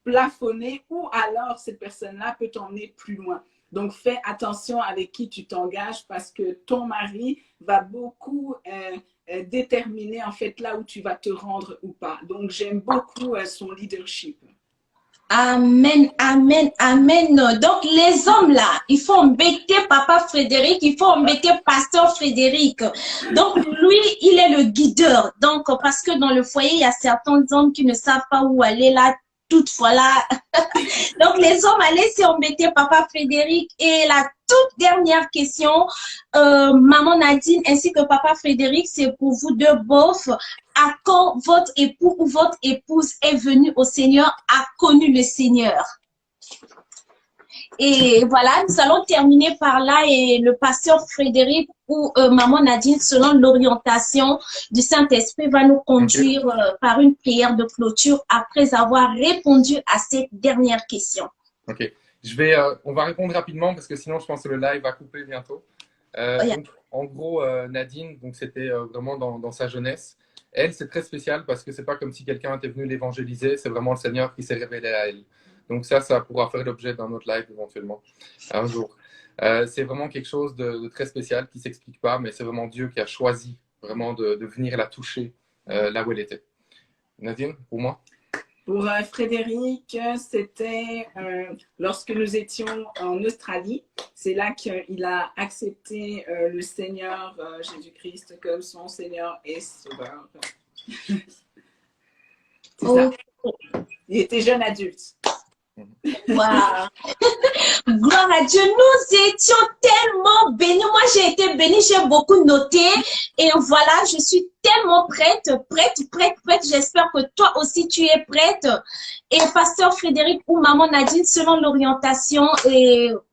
plafonné ou alors cette personne-là peut t'emmener plus loin. Donc, fais attention avec qui tu t'engages parce que ton mari va beaucoup déterminer en fait là où tu vas te rendre ou pas. Donc, j'aime beaucoup son leadership. Amen, amen, amen. Donc, les hommes là, il faut embêter Papa Frédéric, il faut embêter Pasteur Frédéric. Donc, lui, il est le guideur. Donc, parce que dans le foyer, il y a certains hommes qui ne savent pas où aller là. Toutefois là, donc les hommes, allez embêter Papa Frédéric. Et la toute dernière question, Maman Nadine ainsi que Papa Frédéric, c'est pour vous deux beaufs. À quand votre époux ou votre épouse est venu au Seigneur, a connu le Seigneur? Et voilà, nous allons terminer par là et le pasteur Frédéric ou Maman Nadine, selon l'orientation du Saint-Esprit, va nous conduire par une prière de clôture après avoir répondu à cette dernière question. Ok, on va répondre rapidement parce que sinon je pense que le live va couper bientôt. Donc, en gros, Nadine, donc c'était vraiment dans sa jeunesse. Elle, c'est très spécial parce que c'est pas comme si quelqu'un était venu l'évangéliser, c'est vraiment le Seigneur qui s'est révélé à elle. Donc ça pourra faire l'objet d'un autre live éventuellement, un jour. C'est vraiment quelque chose de très spécial qui ne s'explique pas, mais c'est vraiment Dieu qui a choisi vraiment de venir la toucher là où elle était. Nadine, pour moi? Pour Frédéric, c'était lorsque nous étions en Australie. C'est là qu'il a accepté le Seigneur Jésus-Christ comme son Seigneur et Sauveur. C'est ça. Il était jeune adulte. Wow. Gloire à Dieu, nous étions tellement bénis. Moi, j'ai été bénie, j'ai beaucoup noté. Et voilà, je suis tellement prête. J'espère que toi aussi, tu es prête. Et Pasteur Frédéric ou Maman Nadine, selon l'orientation,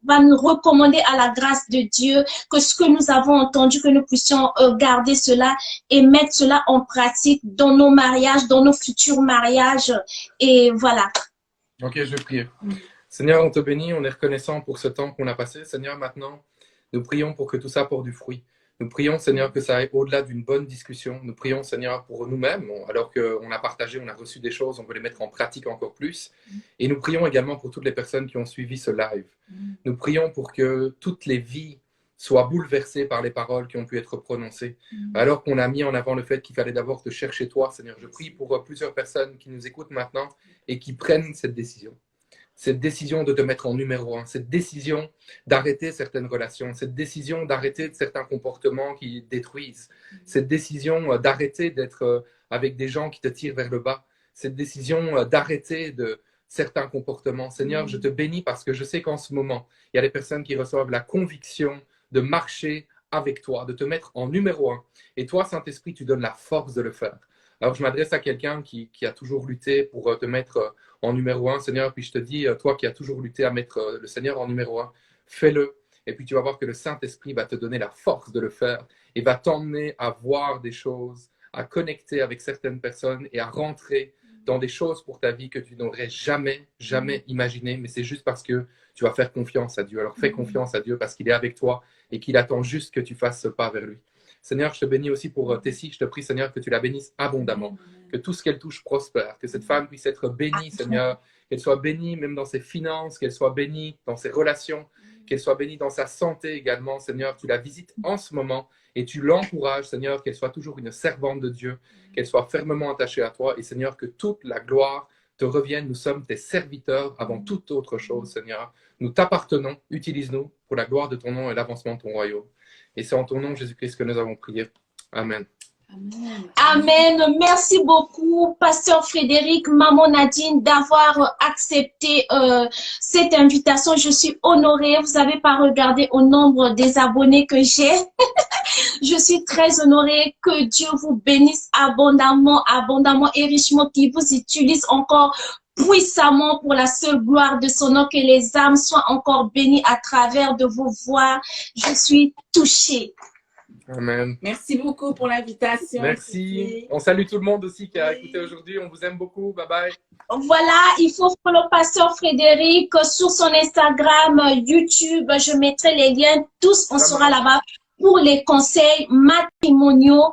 va nous recommander à la grâce de Dieu que ce que nous avons entendu, que nous puissions garder cela et mettre cela en pratique dans nos mariages, dans nos futurs mariages. Et voilà. Ok, je vais prier. Seigneur, on te bénit, on est reconnaissant pour ce temps qu'on a passé. Seigneur, maintenant, nous prions pour que tout ça porte du fruit. Nous prions, Seigneur, que ça aille au-delà d'une bonne discussion. Nous prions, Seigneur, pour nous-mêmes, alors qu'on a partagé, on a reçu des choses, on veut les mettre en pratique encore plus. Et nous prions également pour toutes les personnes qui ont suivi ce live. Nous prions pour que toutes les vies soient bouleversées par les paroles qui ont pu être prononcées. Alors qu'on a mis en avant le fait qu'il fallait d'abord te chercher toi, Seigneur. Je prie pour plusieurs personnes qui nous écoutent maintenant et qui prennent cette décision. Cette décision de te mettre en numéro 1, cette décision d'arrêter certaines relations, cette décision d'arrêter certains comportements qui détruisent, cette décision d'arrêter d'être avec des gens qui te tirent vers le bas, cette décision d'arrêter de certains comportements. Seigneur, je te bénis parce que je sais qu'en ce moment, il y a des personnes qui reçoivent la conviction de marcher avec toi, de te mettre en numéro 1. Et toi, Saint-Esprit, tu donnes la force de le faire. Alors, je m'adresse à quelqu'un qui a toujours lutté pour te mettre en numéro 1, Seigneur. Puis je te dis, toi qui as toujours lutté à mettre le Seigneur en numéro 1, fais-le. Et puis tu vas voir que le Saint-Esprit va te donner la force de le faire et va t'emmener à voir des choses, à connecter avec certaines personnes et à rentrer dans des choses pour ta vie que tu n'aurais jamais imaginé. Mais c'est juste parce que tu vas faire confiance à Dieu. Alors fais confiance à Dieu parce qu'il est avec toi et qu'il attend juste que tu fasses ce pas vers lui. Seigneur, je te bénis aussi pour Tessie. Je te prie, Seigneur, que tu la bénisses abondamment, que tout ce qu'elle touche prospère, que cette femme puisse être bénie, Seigneur, qu'elle soit bénie même dans ses finances, qu'elle soit bénie dans ses relations, qu'elle soit bénie dans sa santé également, Seigneur. Tu la visites en ce moment et tu l'encourages, Seigneur, qu'elle soit toujours une servante de Dieu, qu'elle soit fermement attachée à toi et, Seigneur, que toute la gloire te revienne. Nous sommes tes serviteurs avant toute autre chose, Seigneur. Nous t'appartenons, utilise-nous pour la gloire de ton nom et l'avancement de ton royaume. Et c'est en ton nom, Jésus-Christ, que nous avons prié. Amen. Amen. Merci beaucoup, Pasteur Frédéric, Maman Nadine, d'avoir accepté cette invitation. Je suis honorée. Vous n'avez pas regardé au nombre des abonnés que j'ai. Je suis très honorée. Que Dieu vous bénisse abondamment et richement, qu'il vous utilise encore puissamment pour la seule gloire de son nom, que les âmes soient encore bénies à travers de vos voix. Je suis touchée. Amen. Merci beaucoup pour l'invitation. Merci. On salue tout le monde aussi qui a écouté aujourd'hui. On vous aime beaucoup. Bye bye. Voilà, il faut follow Pasteur Frédéric sur son Instagram, YouTube. Je mettrai les liens. Tous, on sera là-bas pour les conseils matrimoniaux